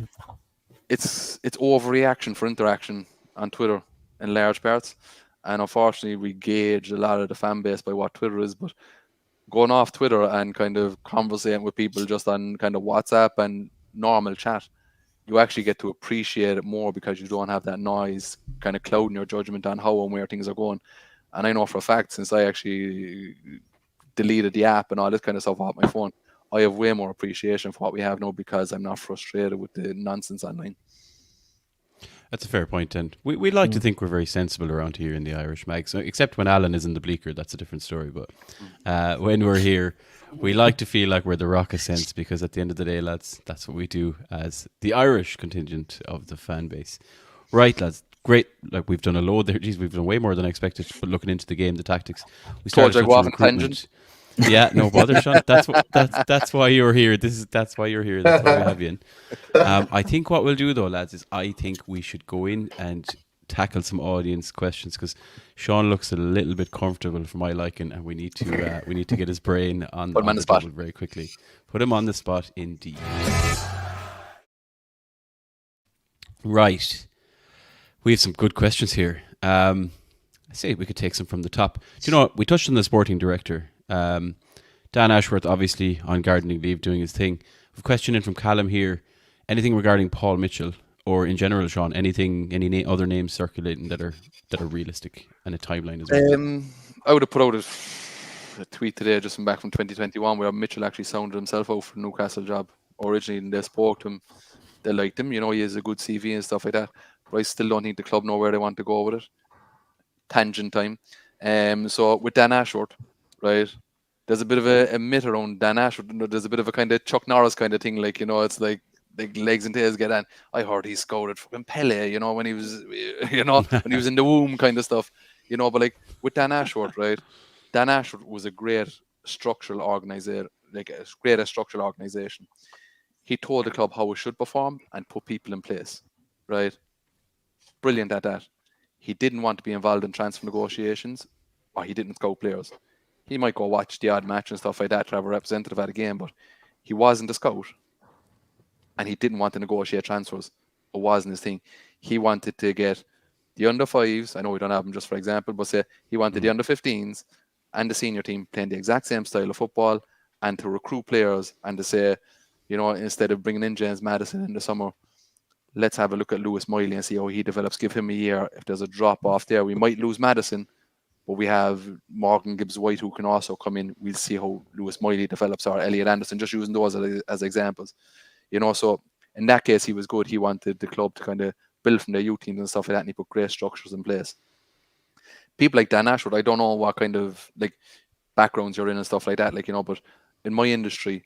it's overreaction for interaction on Twitter in large parts, and unfortunately, we gauge a lot of the fan base by what Twitter is. But going off Twitter and kind of conversating with people just on kind of WhatsApp and normal chat, you actually get to appreciate it more because you don't have that noise kind of clouding your judgment on how and where things are going. And I know for a fact, since I actually deleted the app and all this kind of stuff off my phone, I have way more appreciation for what we have now because I'm not frustrated with the nonsense online. That's a fair point, and we like to think we're very sensible around here in the Irish Mag, so, except when Alan is in the bleaker, that's a different story. But when we're here, we like to feel like we're the rock of sense, because at the end of the day, lads, that's what we do as the Irish contingent of the fan base. Right, lads, great. Like, we've done a load there. Geez, we've done way more than I expected. But looking into the game, the tactics, we started touching recruitment. Yeah, no bother, Sean. That's why you're here. That's why you're here. That's why we have you in. I think what we'll do though, lads, is I think we should go in and tackle some audience questions, because Sean looks a little bit comfortable for my liking, and we need to get his brain on the spot very quickly. Put him on the spot, indeed. Right, we have some good questions here. I say we could take some from the top. Do you know what? We touched on the sporting director. Dan Ashworth, obviously on gardening leave, doing his thing. We've a question in from Callum here. Anything regarding Paul Mitchell, or in general, Sean? Any other names circulating that are realistic, and a timeline as well? I would have put out a tweet today just back from 2021 where Mitchell actually sounded himself out for the Newcastle job. Originally, and they spoke to him. They liked him. You know, he has a good CV and stuff like that. But I still don't think the club know where they want to go with it. Tangent time. So with Dan Ashworth, right, there's a bit of a myth around Dan Ashworth. There's a bit of a kind of Chuck Norris kind of thing, like, you know, it's like legs and tails get on. I heard he scored fucking Pele, you know, when he was, you know, when he was in the womb kind of stuff, you know. But like with Dan Ashworth, right, Dan Ashworth was a great structural organizer, like a great structural organization. He told the club how it should perform and put people in place, right? Brilliant at that. He didn't want to be involved in transfer negotiations, or he didn't scout players. He might go watch the odd match and stuff like that to have a representative at a game, but he wasn't a scout. And he didn't want to negotiate transfers. It wasn't his thing. He wanted to get the under fives. I know we don't have them just for example, but say he wanted the under 15s and the senior team playing the exact same style of football, and to recruit players and to say, you know, instead of bringing in James Maddison in the summer, let's have a look at Lewis Miley and see how he develops. Give him a year. If there's a drop off there, we might lose Maddison, but we have Morgan Gibbs-White who can also come in. We'll see how Lewis Miley develops, or Elliot Anderson, just using those as examples. You know, so in that case, he was good. He wanted the club to kind of build from their youth teams and stuff like that, and he put great structures in place. People like Dan Ashworth, I don't know what kind of like backgrounds you're in and stuff like that, like, you know, but in my industry,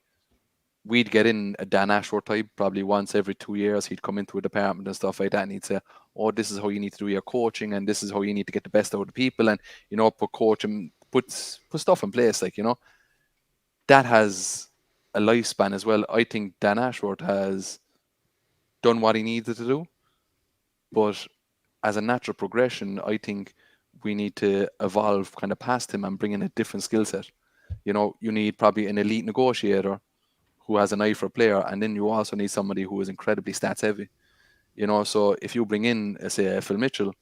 we'd get in a Dan Ashworth type probably once every 2 years. He'd come into a department and stuff like that, and he'd say, oh, this is how you need to do your coaching, and this is how you need to get the best out of the people, and, you know, put stuff in place, like, you know. That has a lifespan as well. I think Dan Ashworth has done what he needed to do, but as a natural progression, I think we need to evolve kind of past him and bring in a different skill set. You know, you need probably an elite negotiator who has an eye for a player, and then you also need somebody who is incredibly stats heavy. You know, so if you bring in, say, Phil Mitchell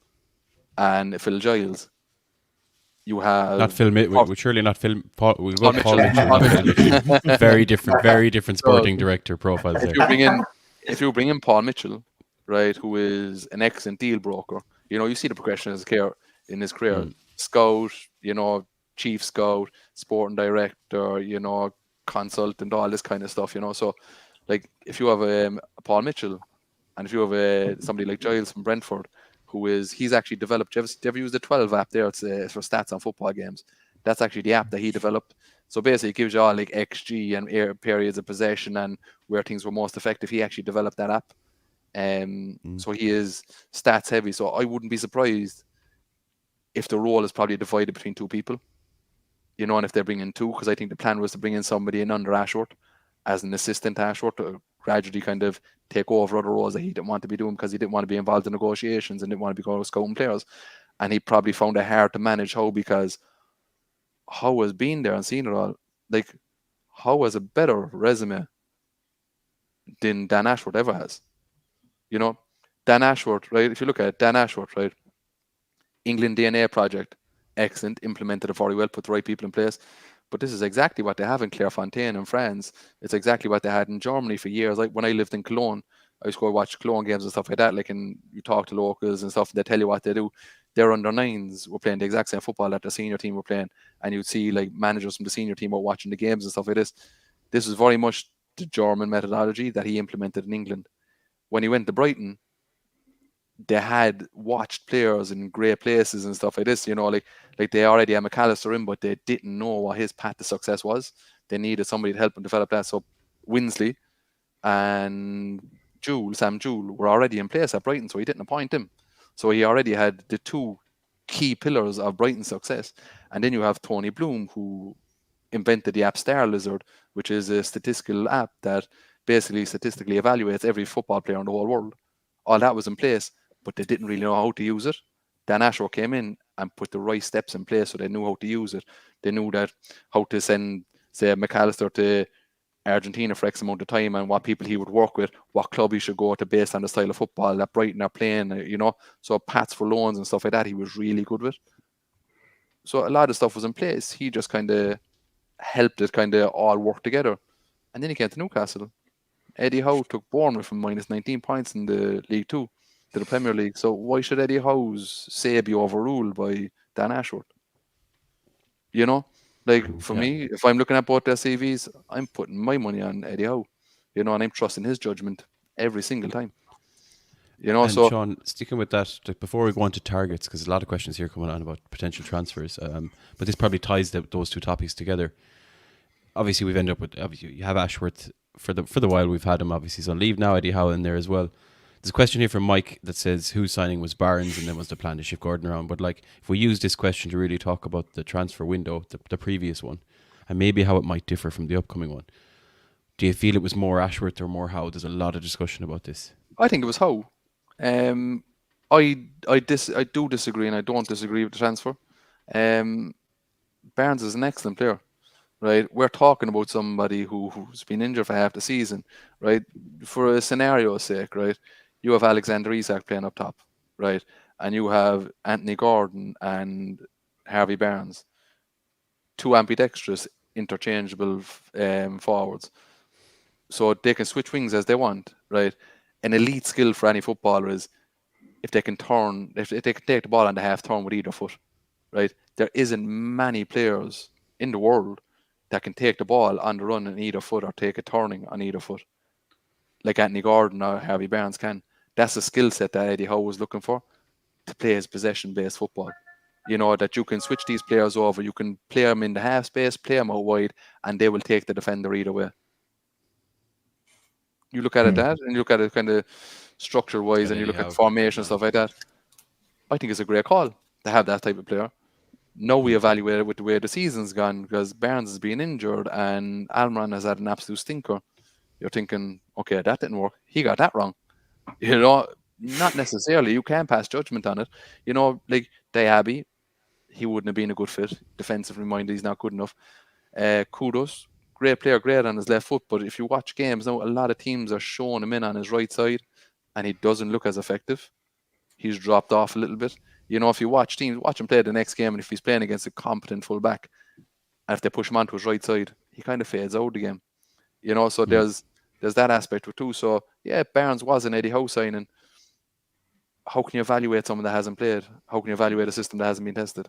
and Phil Giles, you have Not Phil Mitchell. Surely not Phil. Paul, we'll go Paul Paul Mitchell. Mitchell. Not Phil Mitchell. Very different sporting director profiles there. If you bring in Paul Mitchell, right, who is an excellent deal broker, you know, you see the progression in his career. Scout, you know, chief scout, sporting director, you know, consultant, all this kind of stuff, you know. So, like, if you have a Paul Mitchell, and if you have somebody like Giles from Brentford, he's actually developed. Do you ever use the 12 app there? It's for stats on football games. That's actually the app that he developed. So basically, it gives you all like XG and periods of possession and where things were most effective. He actually developed that app. So he is stats heavy. So I wouldn't be surprised if the role is probably divided between two people. You know, and if they're bringing two, because I think the plan was to bring in somebody in under Ashworth as an assistant to Ashworth to gradually kind of take over other roles that he didn't want to be doing because he didn't want to be involved in negotiations and didn't want to be going scouting players. And he probably found it hard to manage Howe because Howe has been there and seen it all. Like, Howe has a better resume than Dan Ashworth ever has. You know, Dan Ashworth, right? If you look at it, Dan Ashworth, right? England DNA project, excellent, implemented it very well, put the right people in place. But this is exactly what they have in Clairefontaine in France. It's exactly what they had in Germany for years. Like when I lived in Cologne, I used to go watch Cologne games and stuff like that. Like, and you talk to locals and stuff, they tell you what they do. Their under nines were playing the exact same football that the senior team were playing, and you'd see like managers from the senior team were watching the games and stuff like this. This was very much the German methodology that he implemented in England. When he went to Brighton, they had watched players in great places and stuff like this, you know, like they already had McAllister in, but they didn't know what his path to success was. They needed somebody to help them develop that. So Winsley and Sam Jewell were already in place at Brighton, so he didn't appoint him. So he already had the two key pillars of Brighton's success. And then you have Tony Bloom, who invented the app Star Lizard, which is a statistical app that basically statistically evaluates every football player in the whole world. All that was in place, but they didn't really know how to use it. Dan Ashworth came in and put the right steps in place so they knew how to use it. They knew that how to send, say, McAllister to Argentina for X amount of time and what people he would work with, what club he should go to based on the style of football that Brighton are playing, you know. So paths for loans and stuff like that, he was really good with. So a lot of stuff was in place. He just kind of helped it kind of all work together. And then he came to Newcastle. Eddie Howe took Bournemouth from minus 19 points in the League 2 to the Premier League. So why should Eddie Howe's say be overruled by Dan Ashworth? You know, like for me, if I'm looking at both their CVs, I'm putting my money on Eddie Howe, you know, and I'm trusting his judgment every single time. You know, and so Sean, sticking with that, before we go on to targets, because a lot of questions here coming on about potential transfers, but this probably ties those two topics together. Obviously, we've ended up with you have Ashworth for the while. We've had him. Obviously, he's on leave now. Eddie Howe in there as well. There's a question here from Mike that says whose signing was Barnes, and then was the plan to shift Gordon around. But like, if we use this question to really talk about the transfer window, the previous one, and maybe how it might differ from the upcoming one, do you feel it was more Ashworth or more Howe? There's a lot of discussion about this. I think it was Howe. I do disagree, and I don't disagree with the transfer. Barnes is an excellent player, right? We're talking about somebody who's been injured for half the season, right? For a scenario's sake, right? You have Alexander Isak playing up top, right? And you have Anthony Gordon and Harvey Barnes, two ambidextrous, interchangeable forwards. So they can switch wings as they want, right? An elite skill for any footballer is if they can take the ball on the half turn with either foot, right? There isn't many players in the world that can take the ball on the run on either foot or take a turning on either foot, like Anthony Gordon or Harvey Barnes can. That's a skill set that Eddie Howe was looking for to play his possession-based football. You know, that you can switch these players over, you can play them in the half space, play them out wide, and they will take the defender either way. You look at it that, and you look at it kind of structure-wise, and you look at formation and stuff like that. I think it's a great call to have that type of player. Now we evaluate it with the way the season's gone because Barnes has been injured and Almiron has had an absolute stinker. You're thinking, okay, that didn't work. He got that wrong. You know, not necessarily. You can't pass judgment on it. You know, like Diaby, he wouldn't have been a good fit. Defensively minded, he's not good enough. Kudos, great player, great on his left foot. But if you watch games now, a lot of teams are showing him in on his right side, and he doesn't look as effective. He's dropped off a little bit. If you watch teams, watch him play the next game, and if he's playing against a competent fullback, and if they push him onto his right side, he kind of fades out the game. So there's that aspect to it too. So yeah, Barnes was an Eddie Howe signing. How can you evaluate someone that hasn't played? How can you evaluate a system that hasn't been tested?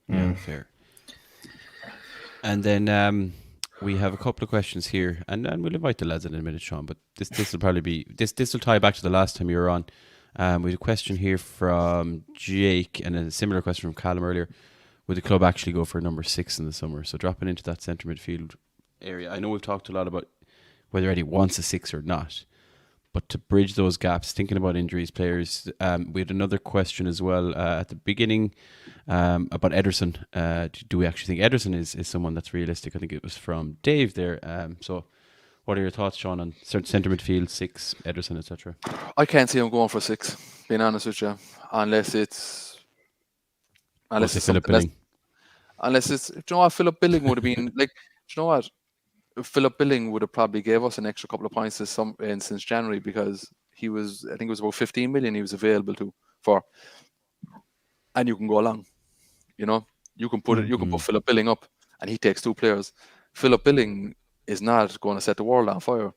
Yeah, fair. And then we have a couple of questions here, and we'll invite the lads in a minute, Sean. But this will probably be this will tie back to the last time you were on. We had a question here from Jake, and a similar question from Callum earlier. Would the club actually go for number 6 in the summer? So dropping into that centre midfield area. I know we've talked a lot about whether Eddie wants a 6 or not, but to bridge those gaps, thinking about injuries, players, we had another question as well at the beginning about Ederson. Do we actually think Ederson is someone that's realistic? I think it was from Dave there. So what are your thoughts, Sean, on centre midfield, 6, Ederson, etc.? I can't see him going for 6, being honest with you, unless it's Philip Billing. Unless it's, Philip Billing would have been like, Philip Billing would have probably gave us an extra couple of points since January, because he was, I think it was about 15 million he was available for, and you can go along, you can put Philip Billing up, and he takes 2 players. Philip Billing is not going to set the world on fire,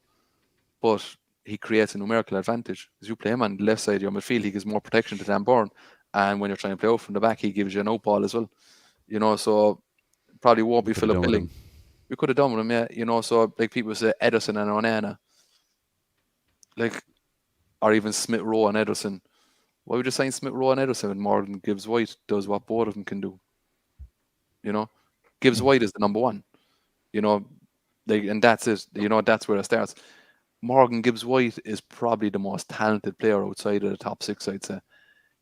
but he creates a numerical advantage. As you play him on the left side of your midfield, he gives more protection to Dan Bourne, and when you're trying to play out from the back, he gives you an out ball as well. So probably won't be Philip Billing. We could have done with him, yeah. So like people say Ederson and Onana, or even Smith Rowe and Ederson. Why would you sign Smith Rowe and Ederson when Morgan Gibbs White does what both of them can do? Gibbs White is the number 1. And that's it. That's where it starts. Morgan Gibbs White is probably the most talented player outside of the top 6, I'd say.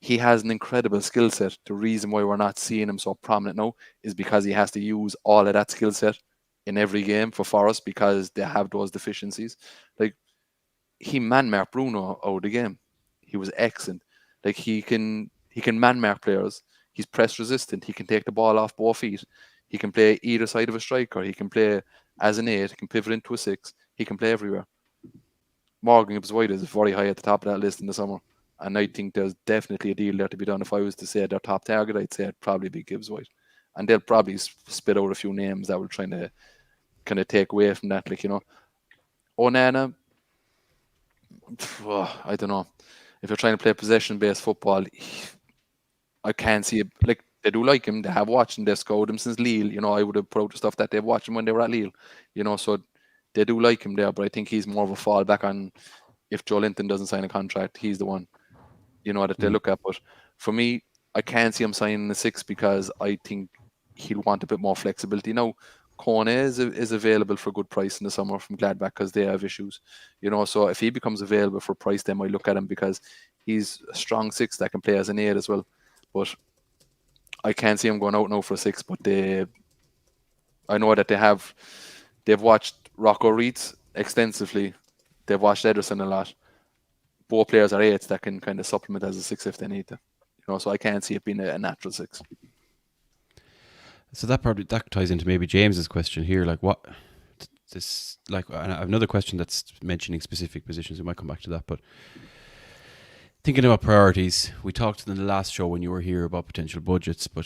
He has an incredible skill set. The reason why we're not seeing him so prominent now is because he has to use all of that skill set in every game for Forest, because they have those deficiencies. He man-marked Bruno out of the game. He was excellent. He can man-mark players. He's press resistant. He can take the ball off both feet. He can play either side of a striker. He can play as an 8. He can pivot into a 6. He can play everywhere. Morgan Gibbs White is very high at the top of that list in the summer. And I think there's definitely a deal there to be done. If I was to say their top target, I'd say it'd probably be Gibbs White. And they'll probably spit out a few names that will try to kind of take away from that. Onana, I don't know. If you're trying to play possession-based football, I can't see it. They do like him. They have watched him. They've scouted him since Lille. I would have put out the stuff that they've watched him when they were at Lille. So they do like him there. But I think he's more of a fallback on, if Joe Linton doesn't sign a contract, he's the one, that they look at. But for me, I can't see him signing a 6, because I think he'll want a bit more flexibility. Now, Kone is available for a good price in the summer from Gladbach, because they have issues. So if he becomes available for a price, then I look at him, because he's a strong 6 that can play as an 8 as well. But I can't see him going out now for a 6. But I know that they've watched Rocco Reitz extensively. They've watched Ederson a lot. Both players are 8s that can kind of supplement as a 6 if they need to. So I can't see it being a natural 6. So that ties into maybe James's question here. I have another question that's mentioning specific positions. We might come back to that, but thinking about priorities, we talked in the last show when you were here about potential budgets. But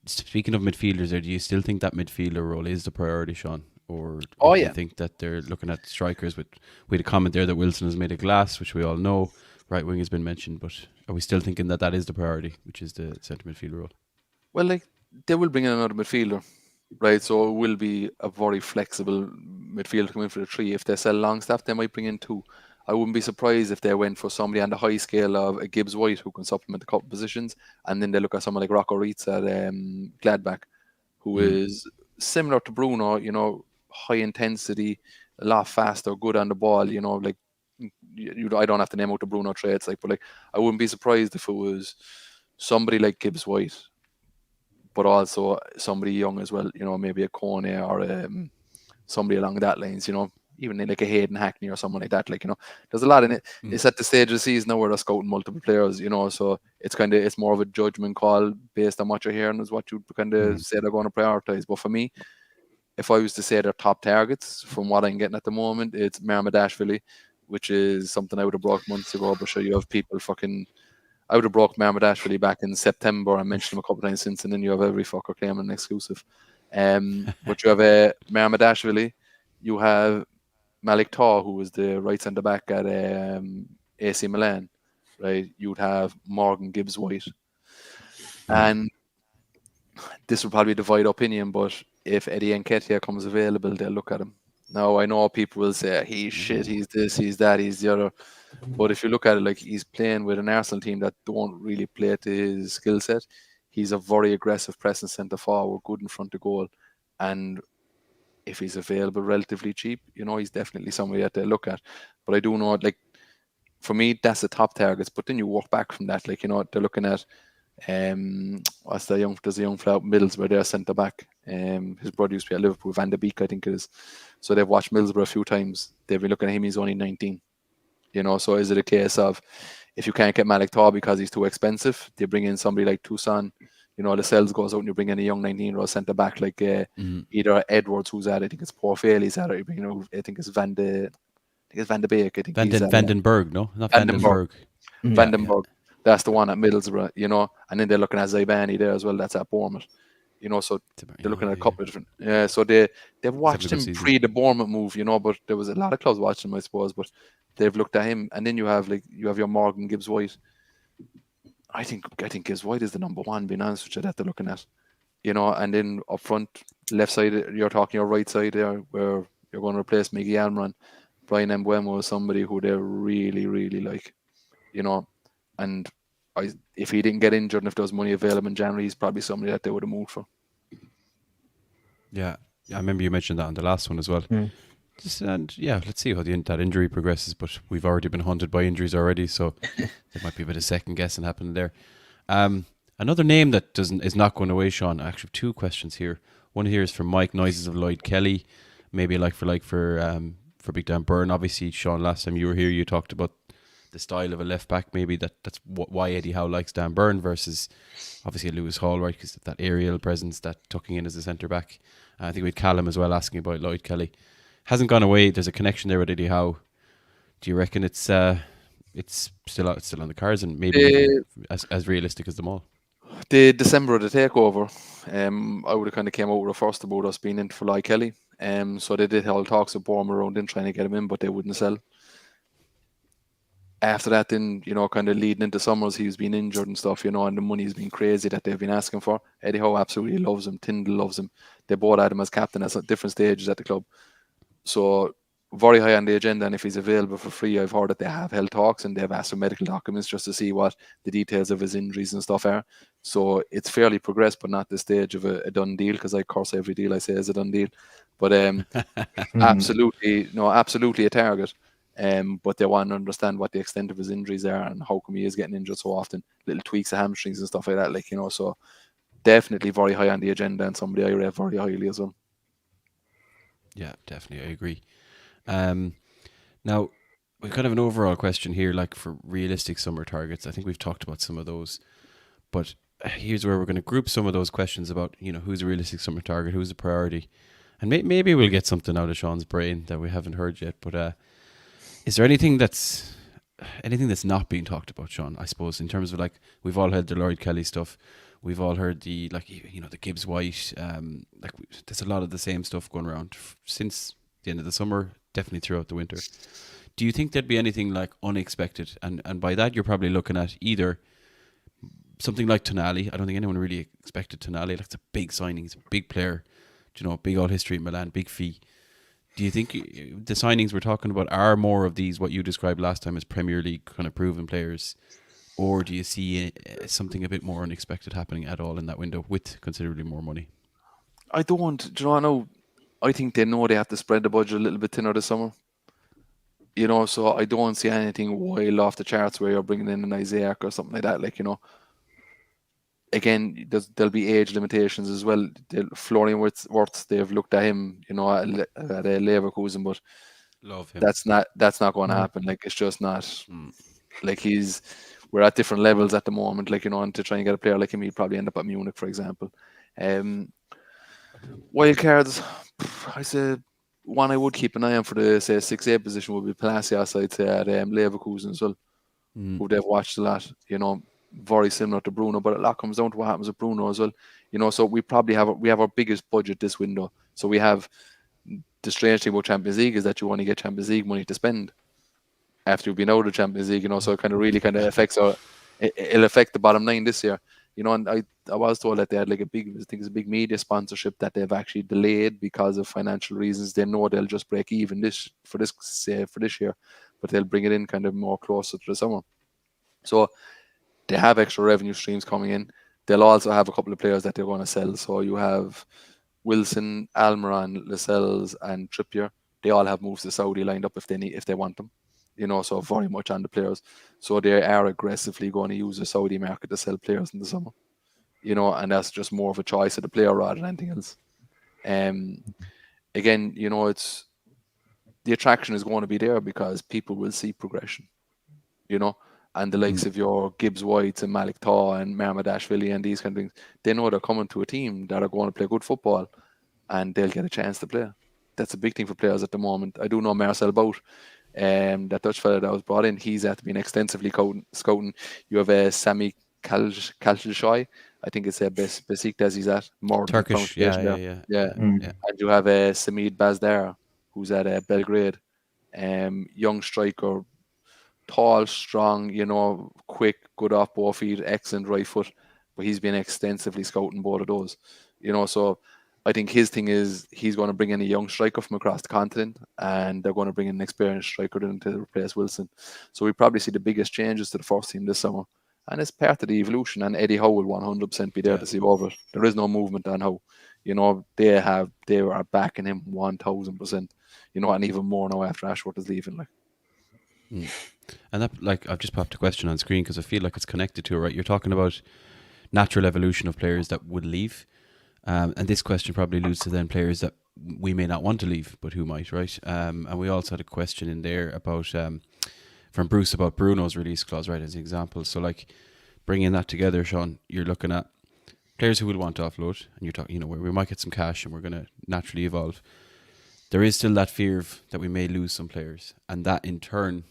speaking of midfielders, do you still think that midfielder role is the priority, Sean? Or do you think that they're looking at strikers? We had a comment there that Wilson has made a glass, which we all know. Right wing has been mentioned, but are we still thinking that is the priority, which is the centre midfield role? Well, they will bring in another midfielder, right? So it will be a very flexible midfielder coming for the 3. If they sell Longstaff, they might bring in 2. I wouldn't be surprised if they went for somebody on the high scale of a Gibbs White who can supplement a couple of positions, and then they look at someone like Rocco Reitz at Gladbach, who is similar to Bruno, high intensity, a lot faster, good on the ball, I don't have to name out the Bruno traits, but I wouldn't be surprised if it was somebody like Gibbs White, but also somebody young as well, maybe a Kone or somebody along that lines, even like a Hayden Hackney or someone like that. Like, you know, there's a lot in it. It's at the stage of the season now where they're scouting multiple players, you know, so it's more of a judgment call based on what you're hearing is what you kind of say they're going to prioritize. But for me, if I was to say their top targets from what I'm getting at the moment, it's Marmadashvili, which is something I would have brought months ago, but sure, you have people I would have broke Marmadashvili back in September. I mentioned him a couple of times since, and then you have every fucker claiming an exclusive. But you have Marmadashvili, you have Malik Taw, who was the right centre back at AC Milan, right? You'd have Morgan Gibbs-White, and this will probably divide opinion, but if Eddie Nketiah comes available, they'll look at him. Now, I know people will say, he's shit, he's this, he's that, he's the other. But if you look at it, like, he's playing with an Arsenal team that don't really play to his skill set. He's a very aggressive pressing centre forward, good in front of goal. And if he's available relatively cheap, you know, he's definitely somebody that they look at. But I do know, like, for me, that's the top targets. But then you work back from that. Like, you know, they're looking at there's a young fella out in Middlesbrough there, centre back. His brother used to be at Liverpool, Van de Beek, I think it is. So they've watched Middlesbrough a few times. They've been looking at him, he's only 19. You know, so is it a case of if you can't get Malik Taw because he's too expensive, they bring in somebody like Toussaint, you know, Lascelles goes out and you bring in a young 19-year-old centre back like either Edwards, who's at it, I think it's Porphyry's at it, you know, I think it's Van de Beek, I think Vandenberg, no? Not Vandenberg. Vandenberg. That's the one at Middlesbrough, you know, and then they're looking at Zaibani there as well, that's at Bournemouth. You know, so they're looking at a couple of different. So they've watched him pre the Bournemouth move, you know, but there was a lot of clubs watching him, I suppose. But they've looked at him, and then you have your Morgan Gibbs-White. I think Gibbs-White is the number one, being honest with you, that they're looking at, you know. And then up front, left side, you're talking your right side there, where you're going to replace Miggy Almiron. Brian Mbeumo is somebody who they really, really like, you know, and if he didn't get injured and if there was money available in January, he's probably somebody that they would have moved for. Yeah, I remember you mentioned that on the last one as well. Let's see how that injury progresses. But we've already been haunted by injuries already, so there might be a bit of second guessing happening there. Another name that is not going away, Sean. I actually have two questions here. One here is from Mike Noises of Lloyd Kelly, maybe for Big Dan Byrne. Obviously, Sean, last time you were here, you talked about the style of a left back, maybe that's why Eddie Howe likes Dan Byrne versus obviously Lewis Hall, right? Because of that aerial presence, that tucking in as a centre back. I think we had Callum as well asking about Lloyd Kelly. Hasn't gone away. There's a connection there with Eddie Howe. Do you reckon it's still on the cards and maybe as realistic as them all? The December of the takeover, I would have kind of came out with a first about us being in for Lloyd Kelly. So they did all talks with Bournemouth around in trying to get him in, but they wouldn't sell. After that, then, you know, kind of leading into summers, he's been injured and stuff, you know, and the money's been crazy that they've been asking for. Eddie Howe absolutely loves him. Tyndall loves him. They both had him as captain at different stages at the club. So very high on the agenda, and if he's available for free, I've heard that they have held talks and they've asked for medical documents just to see what the details of his injuries and stuff are. So it's fairly progressed, but not the stage of a done deal, because I curse every deal I say is a done deal. But absolutely a target. But they want to understand what the extent of his injuries are and how come he is getting injured so often, little tweaks of hamstrings and stuff like that, like, you know. So definitely very high on the agenda and somebody I rate very highly as well. Yeah, definitely, I agree. Now, we've kind of an overall question here, like for realistic summer targets. I think we've talked about some of those, but here's where we're going to group some of those questions about, you know, who's a realistic summer target, who's a priority, and maybe we'll get something out of Sean's brain that we haven't heard yet. But is there anything that's not being talked about, Sean? I suppose in terms of, like, we've all heard the Lloyd Kelly stuff, we've all heard the, like, you know, the Gibbs White. There's a lot of the same stuff going around since the end of the summer, definitely throughout the winter. Do you think there'd be anything like unexpected? And by that, you're probably looking at either something like Tonali. I don't think anyone really expected Tonali. Like, it's a big signing, he's a big player, you know, big old history at Milan, big fee. Do you think the signings we're talking about are more of these, what you described last time as Premier League kind of proven players? Or do you see something a bit more unexpected happening at all in that window with considerably more money? I don't. Do you know, I think they know they have to spread the budget a little bit thinner this summer. You know, so I don't see anything wild off the charts where you're bringing in an Isaac or something like that. Like, you know, again, there'll be age limitations as well. Florian Wirtz, they've looked at him, you know, at Leverkusen, but Love him. That's not going to happen. Like, it's just not. Like, we're at different levels at the moment. Like, and to try and get a player like him, he'd probably end up at Munich, for example. Wild cards, I say one I would keep an eye on for the, say, 6A position would be Palacios, I'd say, at Leverkusen as well, who they've watched a lot, very similar to Bruno, but a lot comes down to what happens with Bruno as well. So we probably have our biggest budget this window. So we have, the strange thing about Champions League is that you only get Champions League money to spend after you've been out of Champions League, so it really affects it'll affect the bottom line this year. And I was told that they had like a big media sponsorship that they've actually delayed because of financial reasons. They know they'll just break even for this year, but they'll bring it in kind of more closer to the summer. So they have extra revenue streams coming in. They'll also have a couple of players that they're going to sell. So you have Wilson, Almiron, Lascelles, and Trippier. They all have moves to Saudi lined up if they want them. So very much on the players. So they are aggressively going to use the Saudi market to sell players in the summer. And that's just more of a choice of the player rather than anything else. Again, it's the attraction is going to be there because people will see progression. And the likes of your Gibbs Whites and Malik Taw and Marmadashvili and these kind of things, they know they're coming to a team that are going to play good football and they'll get a chance to play. That's a big thing for players at the moment. I do know Marcel Bout. That Dutch fella that was brought in, he's had to be extensively scouting. You have Sami Kalshishoy, I think it's Besiktas he's at. More Turkish, yeah. And you have Samid Bazdar, who's at Belgrade. Young striker, tall, strong, quick, good off both feet, excellent right foot. But he's been extensively scouting both of those. So I think his thing is he's going to bring in a young striker from across the continent, and they're going to bring in an experienced striker to replace Wilson. So we probably see the biggest changes to the first team this summer, and it's part of the evolution. And Eddie Howe will 100% be there to see over it. There is no movement on Howe. They are backing him 1000%. And even more now after Ashworth is leaving. And that, I've just popped a question on screen because I feel like it's connected to it, right? You're talking about natural evolution of players that would leave. And this question probably alludes to then players that we may not want to leave, but who might, right? And we also had a question in there about from Bruce about Bruno's release clause, right, as an example. So, bringing that together, Sean, you're looking at players who will want to offload, and you're talking, where we might get some cash and we're going to naturally evolve. There is still that fear that we may lose some players, and that in turn,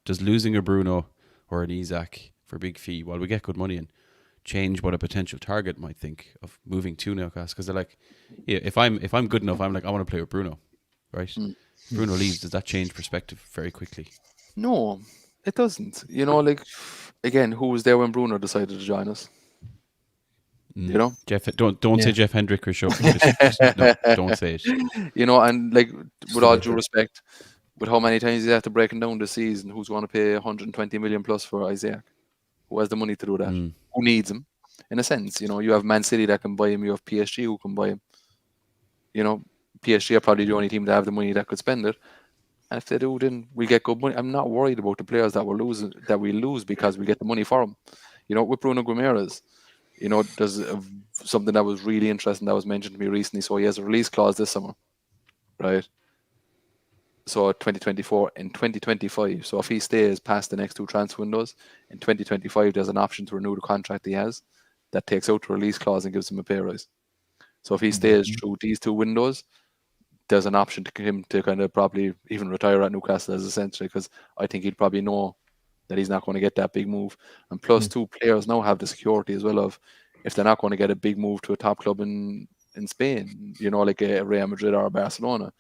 does losing a Bruno or an Isak for a big fee while we get good money in change what a potential target might think of moving to Newcastle? Because they're like, if I'm good enough, I'm like, I want to play with Bruno, right? Bruno leaves, does that change perspective very quickly? No, it doesn't. Again, who was there when Bruno decided to join us? Jeff, don't say Jeff Hendrick or Show. No, don't say it. And with all due respect, with how many times he's had to break him down this season, who's going to pay 120 million plus for Isaac? Who has the money to do that? Who needs him? In a sense, you have Man City that can buy him. You have PSG who can buy him. PSG are probably the only team that have the money that could spend it. And if they do, then we get good money. I'm not worried about the players that we lose because we get the money for them. With Bruno Guimaraes, there's something that was really interesting that was mentioned to me recently. So he has a release clause this summer, right? So 2024 and 2025. So if he stays past the next two transfer windows, in 2025, there's an option to renew the contract he has that takes out the release clause and gives him a pay rise. So if he stays through these two windows, there's an option to him to kind of probably even retire at Newcastle as a century, because I think he'd probably know that he's not going to get that big move. And plus, two players now have the security as well of if they're not going to get a big move to a top club in Spain, like a Real Madrid or Barcelona,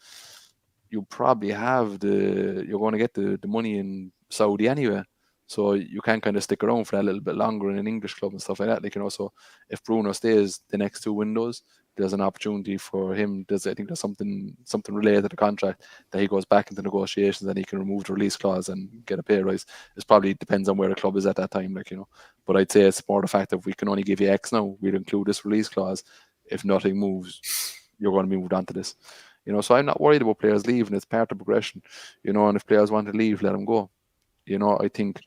you probably have you're going to get the money in Saudi anyway. So you can kind of stick around for that a little bit longer in an English club and stuff like that. So if Bruno stays the next two windows, there's an opportunity for him. I think there's something related to the contract that he goes back into negotiations and he can remove the release clause and get a pay rise. It probably depends on where the club is at that time, But I'd say it's more the fact that if we can only give you X now, we'll include this release clause. If nothing moves, you're going to be moved on to this. So I'm not worried about players leaving. It's part of progression, and if players want to leave, let them go. I think,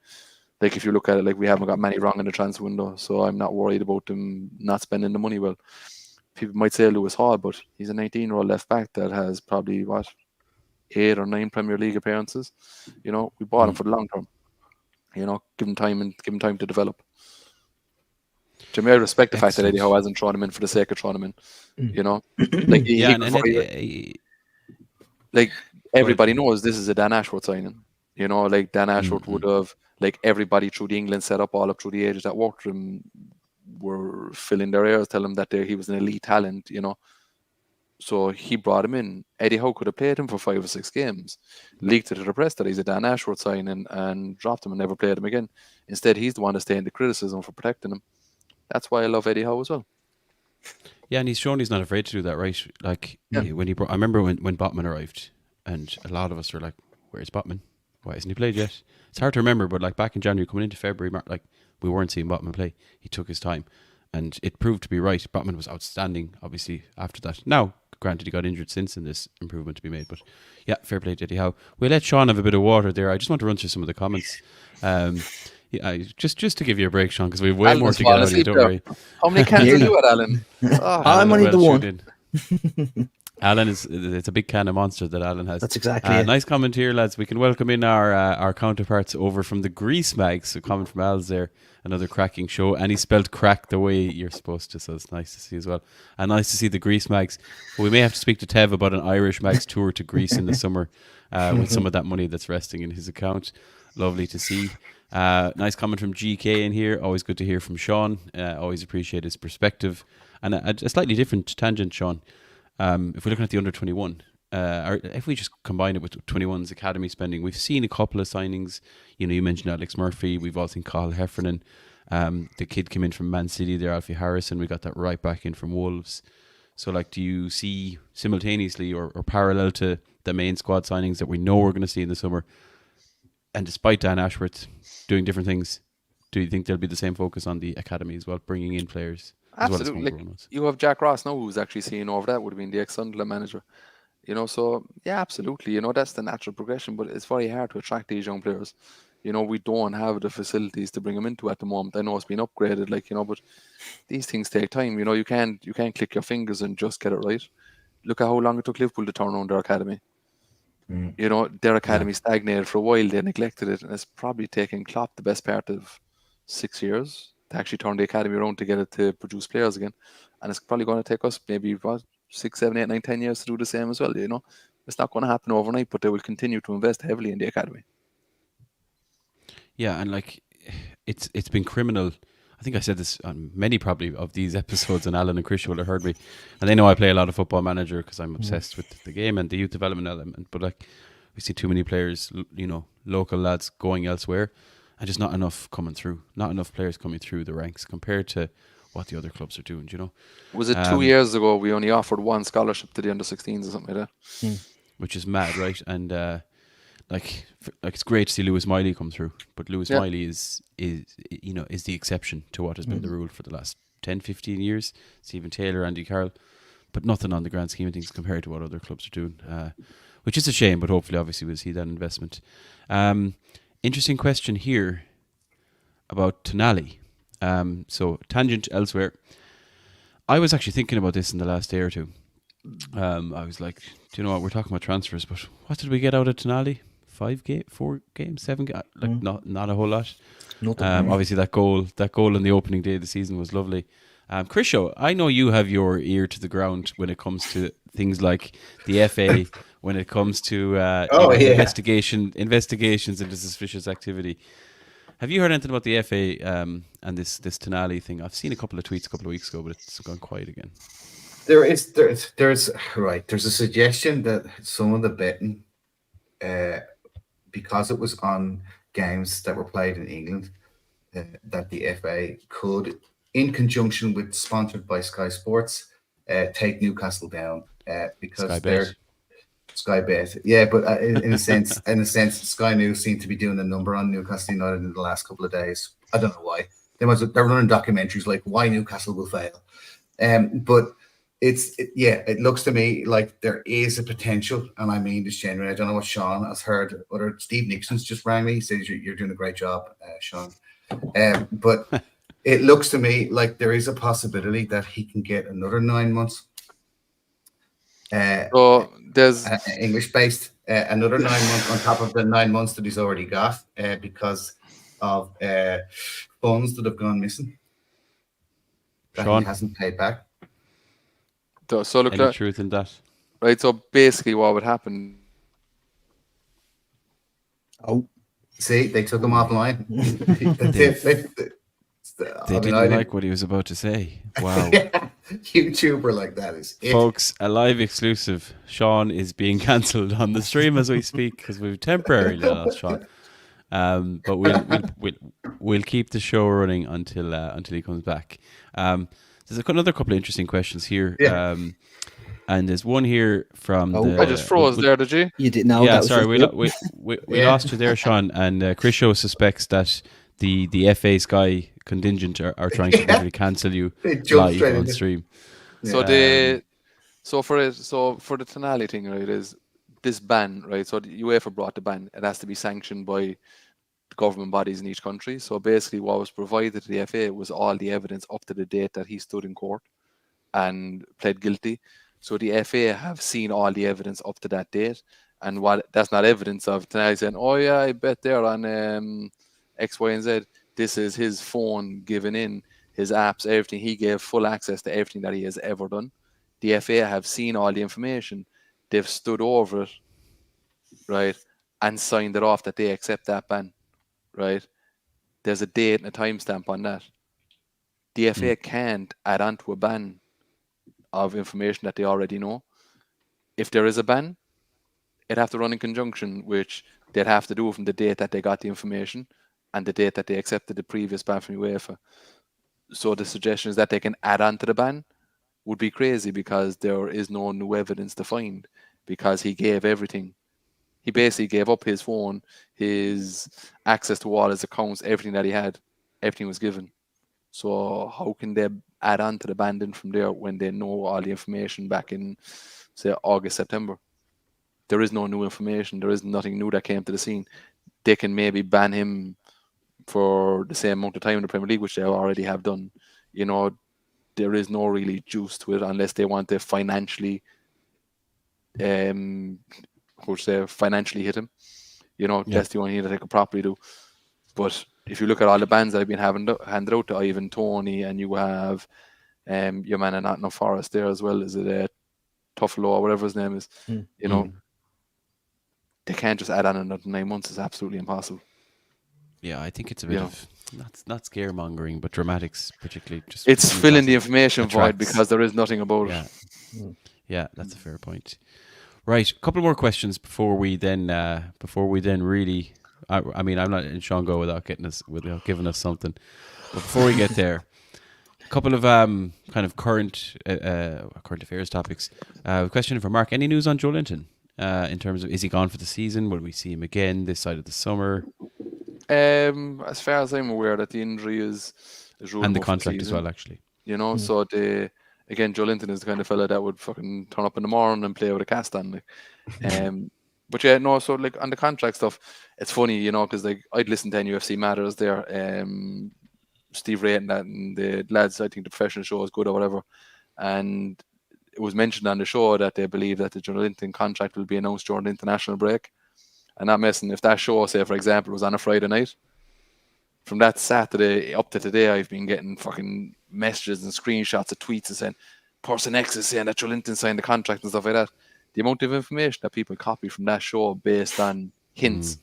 if you look at it, we haven't got many wrong in the transfer window, so I'm not worried about them not spending the money well. People might say Lewis Hall, but he's a 19-year-old left back that has probably, 8 or 9 Premier League appearances. You know, we bought him for the long term. You know, give him time to develop. To me, I respect the fact that Eddie Howe hasn't thrown him in for the sake of throwing him in. You know, like like everybody knows this is a Dan Ashworth signing. You know, like Dan Ashworth would have, like everybody through the England setup, all up through the ages that worked for him, were filling their ears, telling him that he was an elite talent. You know, so he brought him in. Eddie Howe could have played him for 5 or 6 games, leaked it to the press that he's a Dan Ashworth signing, and dropped him and never played him again. Instead, he's the one that's taking the criticism for protecting him. That's why I love Eddie Howe as well. Yeah, and he's shown he's not afraid to do that, right? Like when he I remember when Botman arrived, and a lot of us were like, "Where's Botman? Why hasn't he played yet?" It's hard to remember, but like back in January, coming into February, like we weren't seeing Botman play. He took his time, and it proved to be right. Botman was outstanding, obviously, after that. Now, granted, he got injured since, and there's improvement to be made. But yeah, fair play to Eddie Howe. We'll let Sean have a bit of water there. I just want to run through some of the comments. Yeah, just to give you a break, Sean, because we have way more to get out of you. Don't worry. How many cans are you at, Alan? I'm only the one. Alan it's a big can of Monster that Alan has. That's exactly it. Nice comment here, lads. We can welcome in our counterparts over from the Grease Mags. A comment from Al's there. Another cracking show, and he spelled crack the way you're supposed to, so it's nice to see as well. And nice to see the Grease Mags. But we may have to speak to Tev about an Irish Mags tour to Greece in the summer with some of that money that's resting in his account. Lovely to see. Nice comment from GK in here. Always good to hear from Sean. Always appreciate his perspective. And a slightly different tangent, Sean. If we're looking at the under-21, or if we just combine it with 21's academy spending, we've seen a couple of signings. You know, you mentioned Alex Murphy. We've all seen Carl Heffernan. The kid came in from Man City there, Alfie Harrison. We got that right back in from Wolves. So, like, do you see simultaneously or parallel to the main squad signings that we know we're going to see in the summer, and despite Dan Ashworth doing different things, do you think there'll be the same focus on the academy as well, bringing in players? Absolutely. As well as you have Jack Ross now, who's actually seeing over that, would have been the ex-Sunderland manager. You know, so yeah, absolutely. You know, that's the natural progression, but it's very hard to attract these young players. You know, we don't have the facilities to bring them into at the moment. I know it's been upgraded, like, you know, but these things take time. You know, you can't click your fingers and just get it right. Look at how long it took Liverpool to turn around their academy. You know, their academy stagnated for a while. They neglected it, and it's probably taken Klopp the best part of 6 years to actually turn the academy around to get it to produce players again. And it's probably going to take us maybe 6, 7, 8, 9, 10 years to do the same as well. You know, it's not going to happen overnight, but they will continue to invest heavily in the academy. Yeah, and like it's been criminal. I think I said this on many probably of these episodes, and Alan and Chris will have heard me. And they know I play a lot of Football Manager because I'm obsessed with the game and the youth development element. But like, we see too many players, you know, local lads going elsewhere, and just not enough coming through. Not enough players coming through the ranks compared to what the other clubs are doing. You know, was it 2 years ago we only offered one scholarship to the under-16s or something like that? Which is mad, right? And like it's great to see Lewis Miley come through, but Lewis Miley is the exception to what has been the rule for the last 10, 15 years. Stephen Taylor, Andy Carroll, but nothing on the grand scheme of things compared to what other clubs are doing, which is a shame, but hopefully obviously we'll see that investment. Interesting question here about Tonali. So tangent elsewhere. I was actually thinking about this in the last day or two. I was like, do you know what, we're talking about transfers, but what did we get out of Tonali? 5 games, 4 games, 7 games, like not a whole lot. Obviously that goal on the opening day of the season was lovely. Krisho, I know you have your ear to the ground when it comes to things like the FA, when it comes to investigations into suspicious activity. Have you heard anything about the FA and this Tonali thing? I've seen a couple of tweets a couple of weeks ago, but it's gone quiet again. There's a suggestion that some of the betting, because it was on games that were played in England, that the FA could, in conjunction with sponsored by Sky Sports, take Newcastle down because they're Sky Bet. Yeah, but in a sense, Sky News seem to be doing a number on Newcastle United in the last couple of days. I don't know why. They're running documentaries like why Newcastle will fail, but. It looks to me like there is a potential, and I mean this genuinely. I don't know what Sean has heard, or Steve Nixon's just rang me. He says you're doing a great job, Sean. But it looks to me like there is a possibility that he can get another 9 months. So there's English-based. another 9 months on top of the 9 months that he's already got because of funds that have gone missing that Sean? he hasn't paid back. So look, Any truth in that? right. So basically, what would happen? Oh, See, they took him offline. They didn't like what he was about to say. Wow. YouTuber like that is it. Folks, a live exclusive. Sean is being cancelled on the stream as we speak because we've temporarily lost Sean. But we'll keep the show running until he comes back. There's another couple of interesting questions here. Yeah. And there's one here from I just froze there, did you? you didn't know. Yeah, that was sorry, just we Yeah. lost you there, Sean. And Chris Show suspects that the FA Sky contingent are trying to literally cancel you They jumped live straight on into- stream. So for the Tonali thing, right, is this ban, right? So the UEFA brought the ban. It has to be sanctioned by the government bodies in each country. So basically, what was provided to the FA was all the evidence up to the date that he stood in court and pled guilty. So the FA have seen all the evidence up to that date, and what that's not evidence of Tonali saying, "Oh yeah, I bet there on X, Y, and Z." This is his phone giving in his apps, everything. He gave full access to everything that he has ever done. The FA have seen all the information. They've stood over it, right, and signed it off that they accept that ban, right? There's a date and a timestamp on that. The FA can't add on to a ban of information that they already know. If there is a ban, it'd have to run in conjunction, which they'd have to do from the date that they got the information and the date that they accepted the previous ban from UEFA. So the suggestion is that they can add on to the ban would be crazy because there is no new evidence to find because he gave everything. He basically gave up his phone, his access to all his accounts, everything that he had, everything was given. So how can they add on to the ban then from there when they know all the information back in, say, August, September? There is no new information. There is nothing new that came to the scene. They can maybe ban him for the same amount of time in the Premier League, which they already have done. You know, there is no really juice to it unless they want to financially, financially hit him. You know, that's the only thing that they could properly do. But if you look at all the bans that have been handed out to Ivan Toney, and you have your man in Nottingham Forest there as well, is it Tuffalo or whatever his name is? You know, they can't just add on another 9 months. It's absolutely impossible. Yeah, I think it's a bit of not scaremongering, but dramatics, particularly. Just it's filling the information void attracts. because there is nothing about it. Yeah, that's a fair point. Right, a couple more questions before we then really. I mean, I'm not in Sean go without giving us something. But before we get there, a couple of kind of current affairs topics. Question for Mark: any news on Joe Linton in terms of is he gone for the season? Will we see him again this side of the summer? As far as I'm aware, that the injury is ruled And the out for contract as season. well, actually. You know, so again, Joe Linton is the kind of fella that would fucking turn up in the morning and play with a cast on. Like, but yeah, no. So like on the contract stuff, it's funny, you know, because like I'd listen to NUFC Matters there, Steve Ray and that, and the lads. I think the professional show is good or whatever, and it was mentioned on the show that they believe that the Joe Linton contract will be announced during the international break. And not messing, if that show, say for example, was on a Friday night, from that Saturday up to today, I've been getting fucking messages and screenshots of tweets and saying, person X is saying that Joe Linton signed the contract and stuff like that. The amount of information that people copy from that show based on hints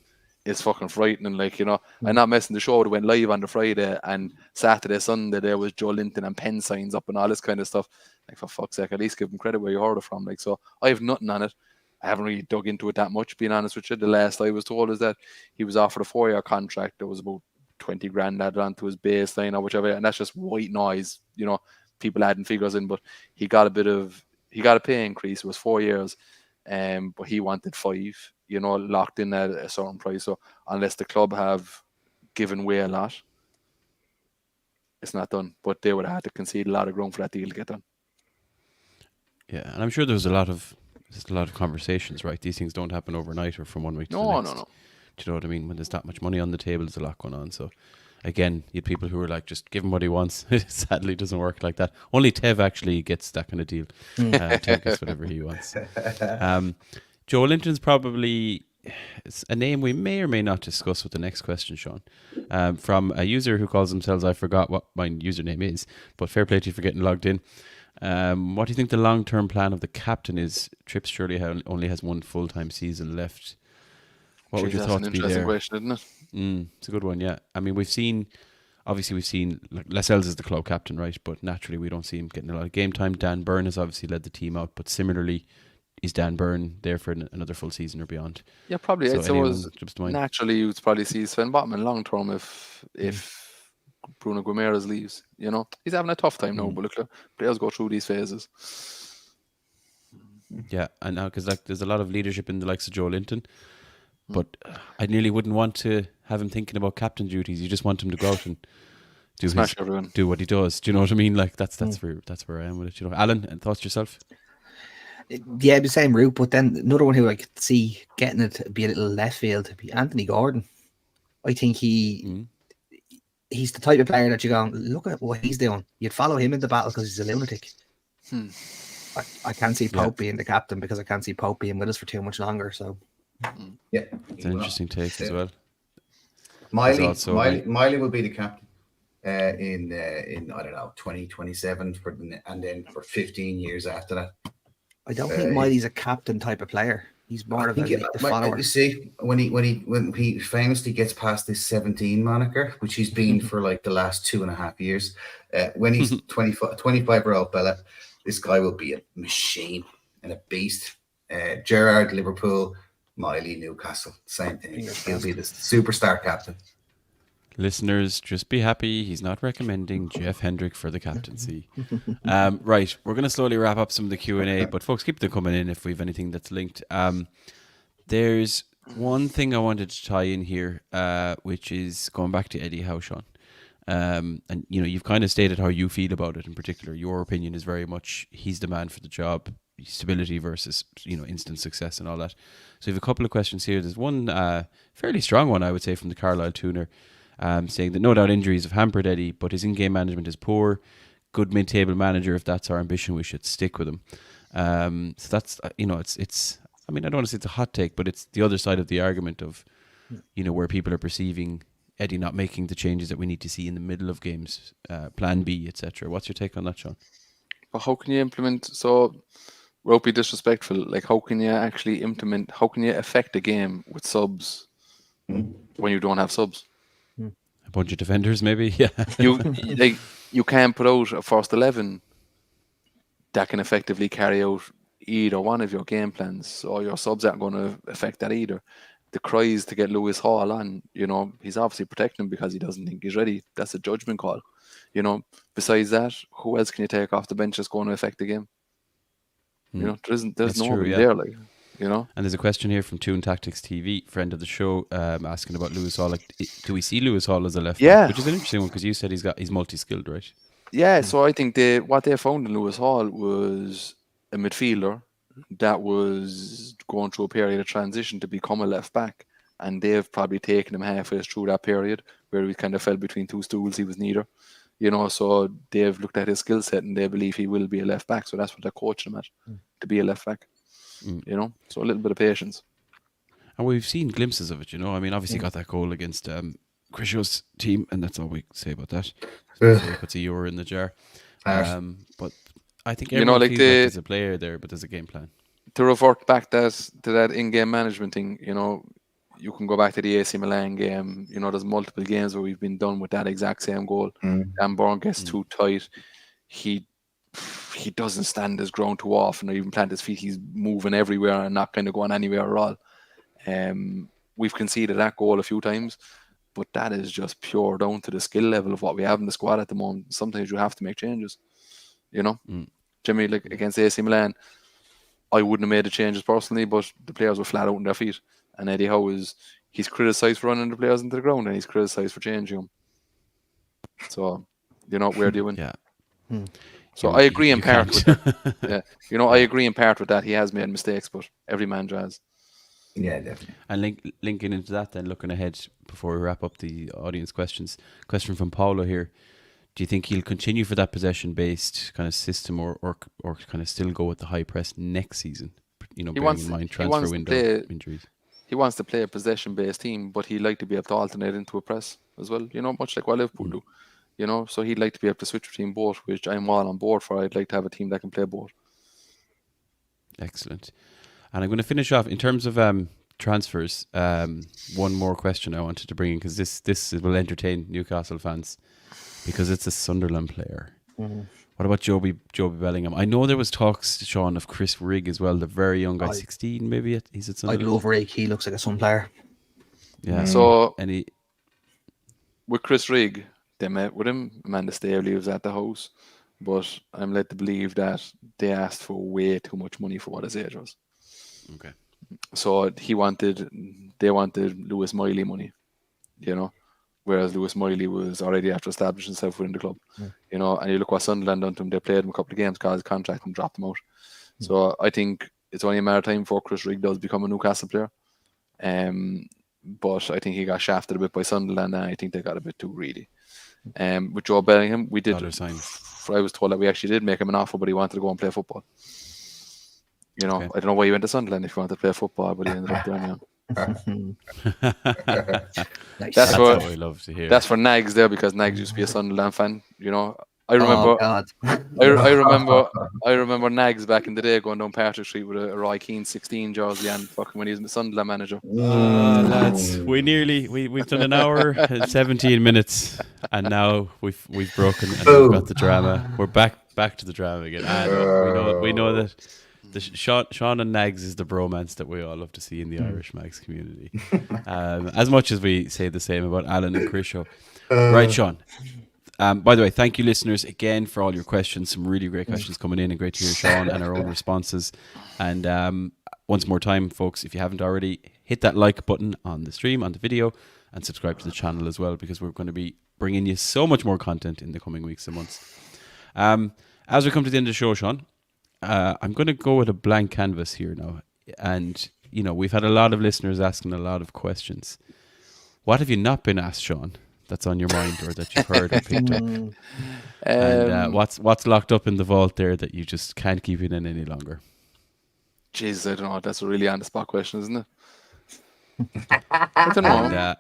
is fucking frightening. Like, you know, I'm not messing, the show would have went live on the Friday, and Saturday, Sunday, there was Joe Linton and pen signs up and all this kind of stuff. Like, for fuck's sake, at least give him credit where you heard it from. Like, so I have nothing on it. I haven't really dug into it that much, being honest with you. The last I was told is that he was offered a 4-year contract. There was about 20 grand added onto his baseline or whichever, and that's just white noise, you know, people adding figures in. But he got a pay increase. It was 4 years, but he wanted 5, you know, locked in at a certain price. So unless the club have given away a lot, it's not done. But they would have had to concede a lot of ground for that deal to get done. Yeah, and I'm sure there was a lot of conversations, right? These things don't happen overnight or from one week to the next. No. Do you know what I mean? When there's that much money on the table, there's a lot going on. So, again, you had people who are like, just give him what he wants. It sadly doesn't work like that. Only Tev actually gets that kind of deal. Tev gets whatever he wants. Joe Linton's probably it's a name we may or may not discuss with the next question, Sean. From a user who calls themselves, I forgot what my username is, but fair play to you for getting logged in. What do you think the long-term plan of the captain is? Trips surely only has one full-time season left. What would your thoughts be there? That's an interesting question, isn't it? It's a good one, yeah. I mean, we've seen like, Lascelles is the club captain, right? But naturally, we don't see him getting a lot of game time. Dan Byrne has obviously led the team out, but similarly, is Dan Byrne there for another full season or beyond? Yeah, probably. So I'd suppose jumps to mind. naturally you'd probably see Sven Botman long term if Bruno Guimaraes leaves. You know, he's having a tough time now, but look, players go through these phases. Yeah, and now because like there's a lot of leadership in the likes of Joe Linton, but I nearly wouldn't want to have him thinking about captain duties. You just want him to go out and do what he does. Do you know what I mean? Like that's where I am with it. You know, Alan, and thoughts yourself? Yeah, the same route, but then another one who I could see getting it to be a little left field would be Anthony Gordon. I think he's the type of player that you go, look at what he's doing. You'd follow him in the battle because he's a lunatic. I can't see Pope being the captain because I can't see Pope being with us for too much longer. So yeah, it's an interesting take as well. Miley will be the captain in I don't know 2027 and then for 15 years after that. I don't think Miley's a captain type of player. He's more of a follower. You see, when he famously gets past this 17 moniker, which he's been for like the last 2.5 years, when he's 25-year-old fella, this guy will be a machine and a beast. Gerrard, Liverpool, Miley, Newcastle, same thing. He'll be the superstar captain. Listeners, just be happy he's not recommending Jeff Hendrick for the captaincy. Right, we're going to slowly wrap up some of the Q&A, but folks, keep them coming in if we have anything that's linked. There's one thing I wanted to tie in here, which is going back to Eddie Howe, Sean. And you know, you've kind of stated how you feel about it in particular. Your opinion is very much he's the man for the job, stability versus, you know, instant success and all that. So we have a couple of questions here. There's one fairly strong one, I would say, from the Carlisle tuner. Saying that no doubt injuries have hampered Eddie, but his in-game management is poor. Good mid-table manager. If that's our ambition, we should stick with him. So that's you know, it's. I mean, I don't want to say it's a hot take, but it's the other side of the argument of, you know, where people are perceiving Eddie not making the changes that we need to see in the middle of games, Plan B, etc. What's your take on that, Sean? But how can you implement? So, won't be disrespectful. Like, how can you actually implement? How can you affect a game with subs when you don't have subs? A bunch of defenders, maybe. Yeah. You can't put out a first 11 that can effectively carry out either one of your game plans, so your subs aren't going to affect that either. The cries to get Lewis Hall on, you know, he's obviously protecting him because he doesn't think he's ready. That's a judgment call. You know, besides that, who else can you take off the bench that's going to affect the game? You know, there's nobody there, like. You know? And there's a question here from Toon Tactics TV, friend of the show, asking about Lewis Hall. Like, do we see Lewis Hall as a left back? Which is an interesting one because you said he's multi-skilled, right? Yeah, so I think what they found in Lewis Hall was a midfielder that was going through a period of transition to become a left back, and they've probably taken him halfway through that period where he kind of fell between two stools. He was neither, you know. So they've looked at his skill set and they believe he will be a left back. So that's what they're coaching him at, to be a left back. You know, so a little bit of patience. And we've seen glimpses of it, you know. I mean, obviously he got that goal against Crisho's team, and that's all we say about that. So he puts a euro in the jar. But I think everyone feels like there's a player there, but there's a game plan. To revert back to that in-game management thing, you know, you can go back to the AC Milan game. You know, there's multiple games where we've been done with that exact same goal. Dan Burn gets too tight. He doesn't stand his ground too often or even plant his feet. He's moving everywhere and not kind of going anywhere at all. We've conceded that goal a few times, but that is just pure down to the skill level of what we have in the squad at the moment. Sometimes you have to make changes, you know. Jimmy, like against AC Milan, I wouldn't have made the changes personally, but the players were flat out on their feet. And Eddie Howe he's criticised for running the players into the ground, and he's criticised for changing them. So, you know, we're doing. Yeah. So I agree in part with that. Yeah. You know, I agree in part with that. He has made mistakes, but every man has. Yeah, definitely. And linking into that then, looking ahead before we wrap up the audience questions, question from Paulo here. Do you think he'll continue for that possession-based kind of system or kind of still go with the high press next season? bearing in mind transfer window injuries. He wants to play a possession-based team, but he'd like to be able to alternate into a press as well, much like what Liverpool do. So he'd like to be able to switch between both, which I'm all on board for. I'd like to have a team that can play both. Excellent. And I'm going to finish off in terms of transfers. One more question I wanted to bring in, because this will entertain Newcastle fans, because it's a Sunderland player. What about Joby Bellingham? I know there was talks, Sean, of Chris Rigg as well, the very young guy, 16 maybe. He's at Sunderland. I love Rigg. He looks like a Sun player. Yeah. So with Chris Rigg, they met with him. Amanda Stavely was at the house, but I'm led to believe that they asked for way too much money for what his age was. Okay. So they wanted Lewis Miley money, whereas Lewis Miley was already after establishing himself within the club, and you look what Sunderland done to him. They played him a couple of games, got his contract and dropped him out. So I think it's only a matter of time before Chris Rigg does become a Newcastle player. But I think he got shafted a bit by Sunderland, and I think they got a bit too greedy. With Joe Bellingham, we did. I was told that we actually did make him an offer, but he wanted to go and play football. Okay. I don't know why he went to Sunderland if he wanted to play football, but he ended up there now. Nice. That's what we love to hear. That's for Nags there, because Nags used to be a Sunderland fan. I remember. Oh, God. I remember Nags back in the day going down Patrick Street with a Roy Keane 16 jersey and fucking when he was the Sunderland manager. Lads, we've done an hour and 17 minutes, and now we've broken and we've got the drama. We're back to the drama again. We know that. Sean and Nags is the bromance that we all love to see in the Irish Mags community. As much as we say the same about Alan and Chris Show. Right, Sean. By the way, thank you, listeners, again for all your questions. Some really great questions coming in, and great to hear Sean and our own responses. And once more time, folks, if you haven't already, hit that like button on the stream, on the video, and subscribe to the channel as well, because we're going to be bringing you so much more content in the coming weeks and months. As we come to the end of the show, Sean, I'm going to go with a blank canvas here now. And, we've had a lot of listeners asking a lot of questions. What have you not been asked, Sean, that's on your mind, or that you've heard or picked up? And what's locked up in the vault there that you just can't keep it in any longer? Jesus, I don't know. That's a really on-the-spot question, isn't it? I don't know.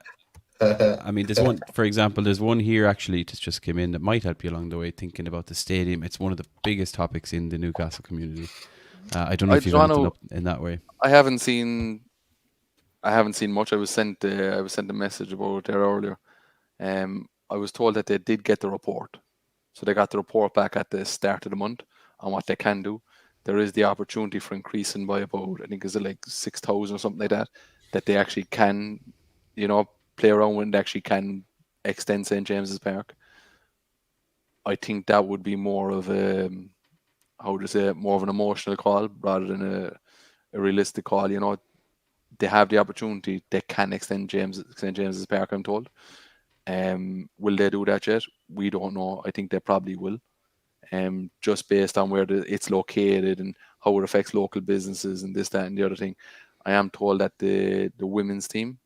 And, there's one, for example, there's one here actually that just came in that might help you along the way, thinking about the stadium. It's one of the biggest topics in the Newcastle community. I don't know if you've anything up in that way. I haven't seen much. I was sent a message about it there earlier. I was told that they did get the report. So they got the report back at the start of the month on what they can do. There is the opportunity for increasing by about, I think, is it like 6,000 or something like that, that they actually can, play around with, and actually can extend St. James's Park. I think that would be more of more of an emotional call rather than a realistic call. They have the opportunity. They can extend St. James's Park, I'm told. Will they do that yet? We don't know. I think they probably will. Just based on where it's located and how it affects local businesses and this, that, and the other thing. I am told that the women's team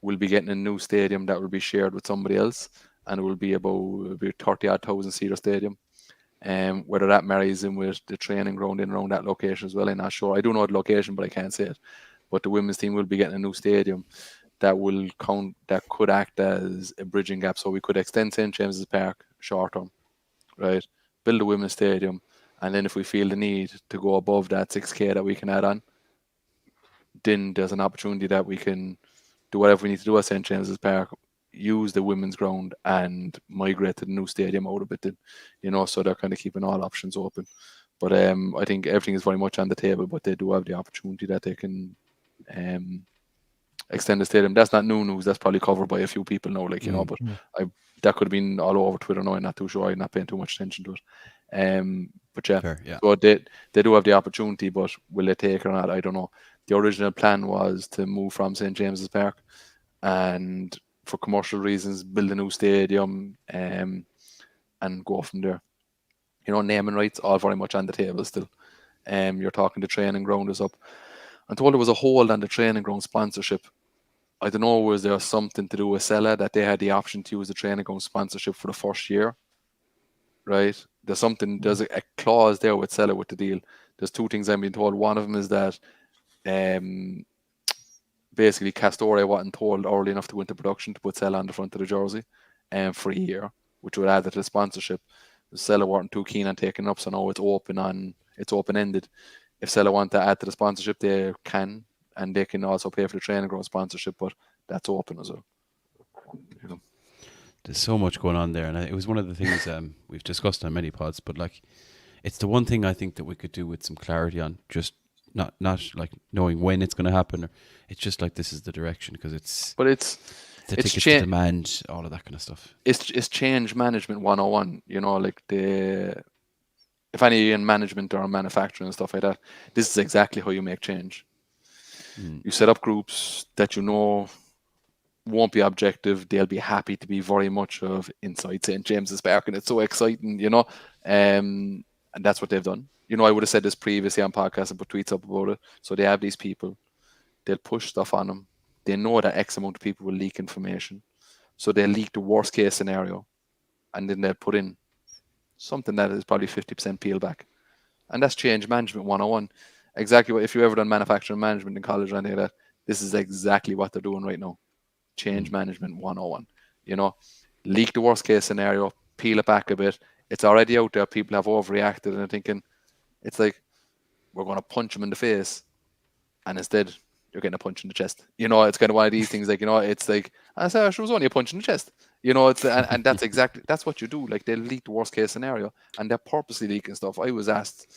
will be getting a new stadium that will be shared with somebody else, and it will be about 30,000 seater stadium. Whether that marries in with the training ground in around that location as well, I'm not sure. I do know the location, but I can't say it. But the women's team will be getting a new stadium that could act as a bridging gap. So we could extend St. James's Park short term, right? Build a women's stadium, and then if we feel the need to go above that 6K that we can add on, then there's an opportunity that we can do whatever we need to do at St. James's Park, use the women's ground and migrate to the new stadium out of it, then, so they're kind of keeping all options open. But I think everything is very much on the table, but they do have the opportunity that they can extend the stadium. That's not new news. That's probably covered by a few people now, but that could have been all over Twitter now. I'm not too sure. I'm not paying too much attention to it. But yeah, fair, yeah. So they do have the opportunity, but will they take it or not? I don't know. The original plan was to move from St. James's Park and, for commercial reasons, build a new stadium and go from there. Naming rights, all very much on the table still. You're talking the training ground is up. I'm told there was a hold on the training ground sponsorship. I don't know, was there something to do with Sella that they had the option to use the training ground sponsorship for the first year, right? there's a clause there with Sella with the deal. There's two things I'm being told. One of them is that basically Castore wasn't told early enough to go into production to put Sella on the front of the jersey for a year, which would add to the sponsorship. Sella weren't too keen on taking it up, so now it's open-ended. If Sella want to add to the sponsorship, they can, and they can also pay for the training ground sponsorship, but that's open as well. You know. There's so much going on there, and it was one of the things we've discussed on many pods, but like, it's the one thing I think that we could do with some clarity on, just not like knowing when it's going to happen, or it's just like this is the direction, because it's the tickets to demand, all of that kind of stuff. It's change management 101, you know, like if any in management or manufacturing and stuff like that, this is exactly how you make change. You set up groups that you know won't be objective. They'll be happy to be very much of inside St. James's Park, and it's so exciting, you know, and that's what they've done. You know, I would have said this previously on podcasts and put tweets up about it. So they have these people, they'll push stuff on them. They know that X amount of people will leak information. So they'll leak the worst case scenario, and then they'll put in something that is probably 50% peel back. And that's change management 101. Exactly what, if you ever done manufacturing management in college or anything like that, this is exactly what they're doing right now. Change management 101. You know, leak the worst case scenario, peel it back a bit. It's already out there. People have overreacted and are thinking, it's like, we're going to punch them in the face. And instead, you're getting a punch in the chest. You know, it's kind of one of these things, like, you know, it's like, I said, it was only a punch in the chest. You know, it's and that's exactly, that's what you do. Like, they leak the worst case scenario, and they're purposely leaking stuff. I was asked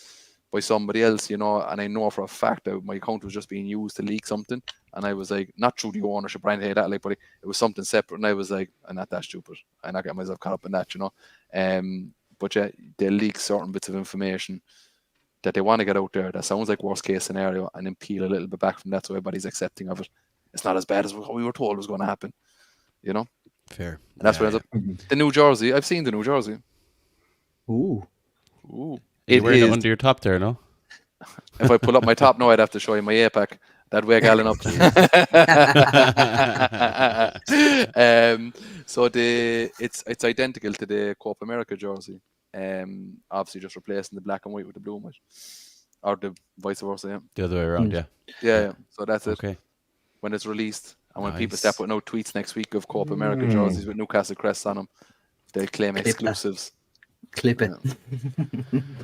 by somebody else, you know, and I know for a fact that my account was just being used to leak something. And I was like, not through the ownership or anything like that, like, but it was something separate. And I was like, I'm not that stupid. I'm not getting myself caught up in that, you know. But yeah, they leak certain bits of information that they want to get out there that sounds like worst case scenario, and then peel a little bit back from that so everybody's accepting of it. It's not as bad as what we were told was going to happen, you know. Fair. And that's what ends up. The new jersey, I've seen the new jersey. Ooh. You're wearing it under your top there, no? If I pull up my top now, I'd have to show you my APAC. That'd wake Alan up. So it's identical to the Copa America jersey. Obviously just replacing the black and white with the blue and white, or the vice versa. Yeah. The other way around, yeah. Yeah. So that's it. Okay. When it's released, and when people start putting out tweets next week of Copa America jerseys with Newcastle crests on them, they claim exclusives. Clip it.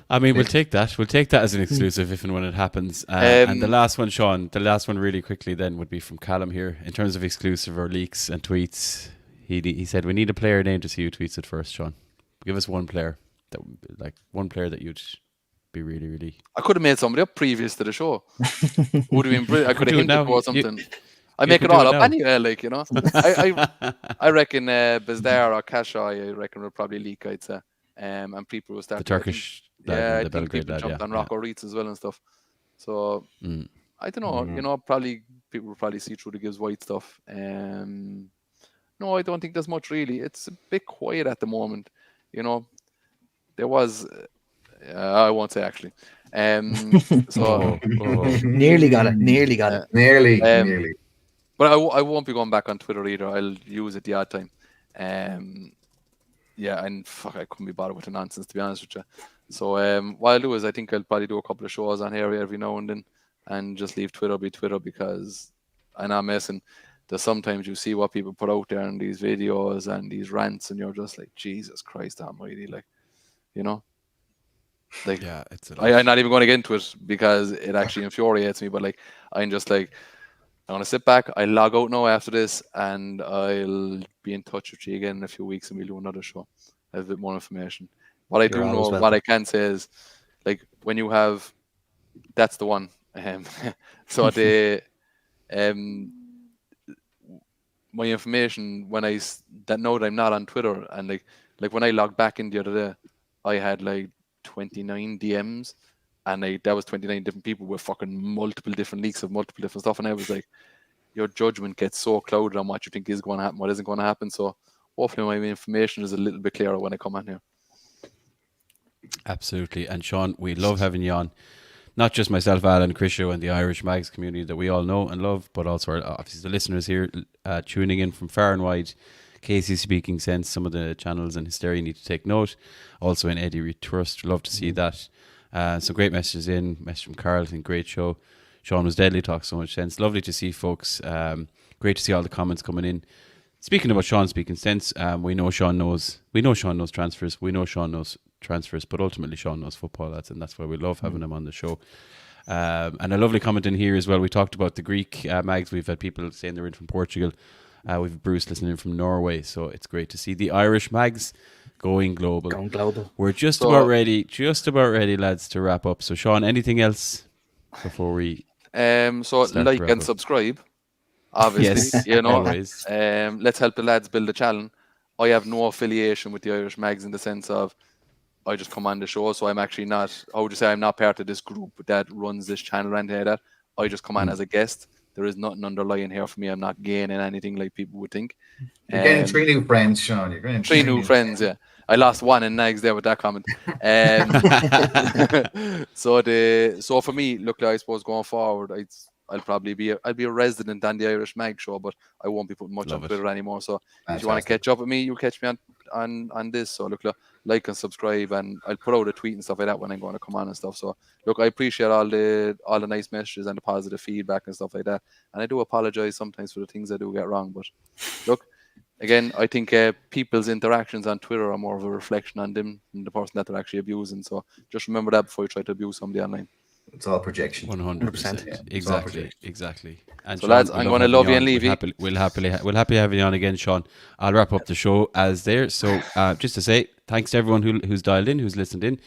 I mean, we'll take that. We'll take that as an exclusive if and when it happens. And the last one, Sean, really quickly then would be from Callum here. In terms of exclusive or leaks and tweets, he said, we need a player name to see who tweets it first, Sean. Give us one player that you'd be really, really... I could have made somebody up previous to the show. Would have been brilliant. I could have hinted or something. I make it all up anyway, like, you know. I reckon Bezdar or Kashai, I reckon will probably leak, I'd say. And people will start... The Turkish lad, yeah, the I think people jumped on Rocco Reitz as well and stuff. So, I don't know, you know, probably people will probably see through the Gibbs White stuff. No, I don't think there's much really. It's a bit quiet at the moment. You know, there was... I won't say actually. So Nearly got it. Nearly. But I won't be going back on Twitter either. I'll use it the odd time. Yeah, and fuck, I couldn't be bothered with the nonsense, to be honest with you. So what I'll do is I think I'll probably do a couple of shows on here every now and then, and just leave Twitter be Twitter, because I'm not messing. There's sometimes you see what people put out there in these videos and these rants, and you're just like, Jesus Christ almighty, like, you know? Like, yeah, it's I'm not even going to get into it because it actually infuriates me, but like, I'm just like, I'm going to sit back, I'll log out now after this, and I'll be in touch with you again in a few weeks, and we'll do another show. I have a bit more information. What I do know, what I can say is, like, when you have, that's the one. So my information, when now that I'm not on Twitter, and like when I logged back in the other day, I had like 29 DMs, and that was 29 different people with fucking multiple different leaks of multiple different stuff, and I was like, your judgment gets so clouded on what you think is going to happen, what isn't going to happen. So hopefully my information is a little bit clearer when I come on here. Absolutely. And Sean, we love having you on. Not just myself, Alan, Chrisio, and the Irish Mags community that we all know and love, but also obviously the listeners here tuning in from far and wide. Casey speaking sense. Some of the channels in Hysteria need to take note. Also in Eddie We Trust. Love to see that. Some great messages in. Message from Carlton. Great show. Sean was deadly. Talks so much sense. Lovely to see folks. Great to see all the comments coming in. Speaking about Sean speaking sense, we know Sean knows transfers. We know Sean knows transfers, but ultimately Sean knows football, lads, and that's why we love having him on the show. And a lovely comment in here as well. We talked about the Greek mags. We've had people saying they're in from Portugal. We've Bruce listening in from Norway, so it's great to see the Irish mags going global. We're just about ready, lads, to wrap up. So Sean, anything else before we like and subscribe, obviously. Yes, always. Let's help the lads build a channel. I have no affiliation with the Irish mags in the sense of I just come on the show, so I'm actually not, how would you say, I'm not part of this group that runs this channel or anything like that. I just come on as a guest. There is nothing underlying here for me. I'm not gaining anything like people would think. You're getting 3 new friends, Sean. You're getting 3 new friends, yeah. I lost one in Nags there with that comment. So for me, look, I suppose going forward, I'll be a resident on the Irish Mag show, but I won't be putting much on Twitter anymore. So if you want to catch up with me, you'll catch me on this. So look, like and subscribe, and I'll put out a tweet and stuff like that when I'm going to come on and stuff. So look, I appreciate all the nice messages and the positive feedback and stuff like that. And I do apologize sometimes for the things I do get wrong, but look, again, I think people's interactions on Twitter are more of a reflection on them than the person that they're actually abusing. So just remember that before you try to abuse somebody online. It's all projection. 100%. Yeah, exactly. And so Sean, lads, I'm going to love you and leave you. We'll happily have you on again, Sean. I'll wrap up the show as there. So just to say, thanks to everyone who's dialed in, who's listened in.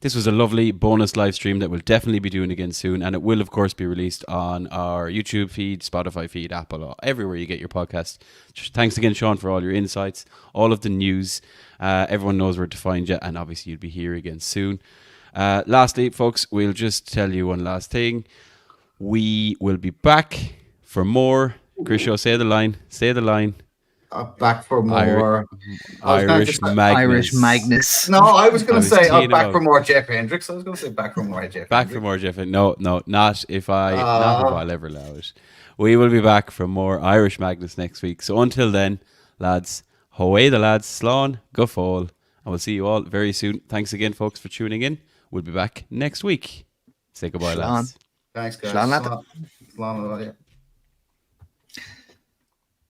This was a lovely bonus live stream that we'll definitely be doing again soon, and it will of course be released on our YouTube feed, Spotify feed, Apple, everywhere you get your podcast. Thanks again, Sean, for all your insights, all of the news. Everyone knows where to find you, and obviously you'll be here again soon. Lastly, folks, we'll just tell you one last thing. We will be back for more. Grisho, say the line. Back for more Irish Magnus. No, I was going to say back for more Jeff Hendricks. I was going to say back for more Jeff. Back for more Jeff. No, not if I'll ever allow it. We will be back for more Irish Magnus next week. So until then, lads, away the lads, Slán, go fall, and we'll see you all very soon. Thanks again, folks, for tuning in. We'll be back next week. Say goodbye, lads. Thanks, guys. Slán. Slán.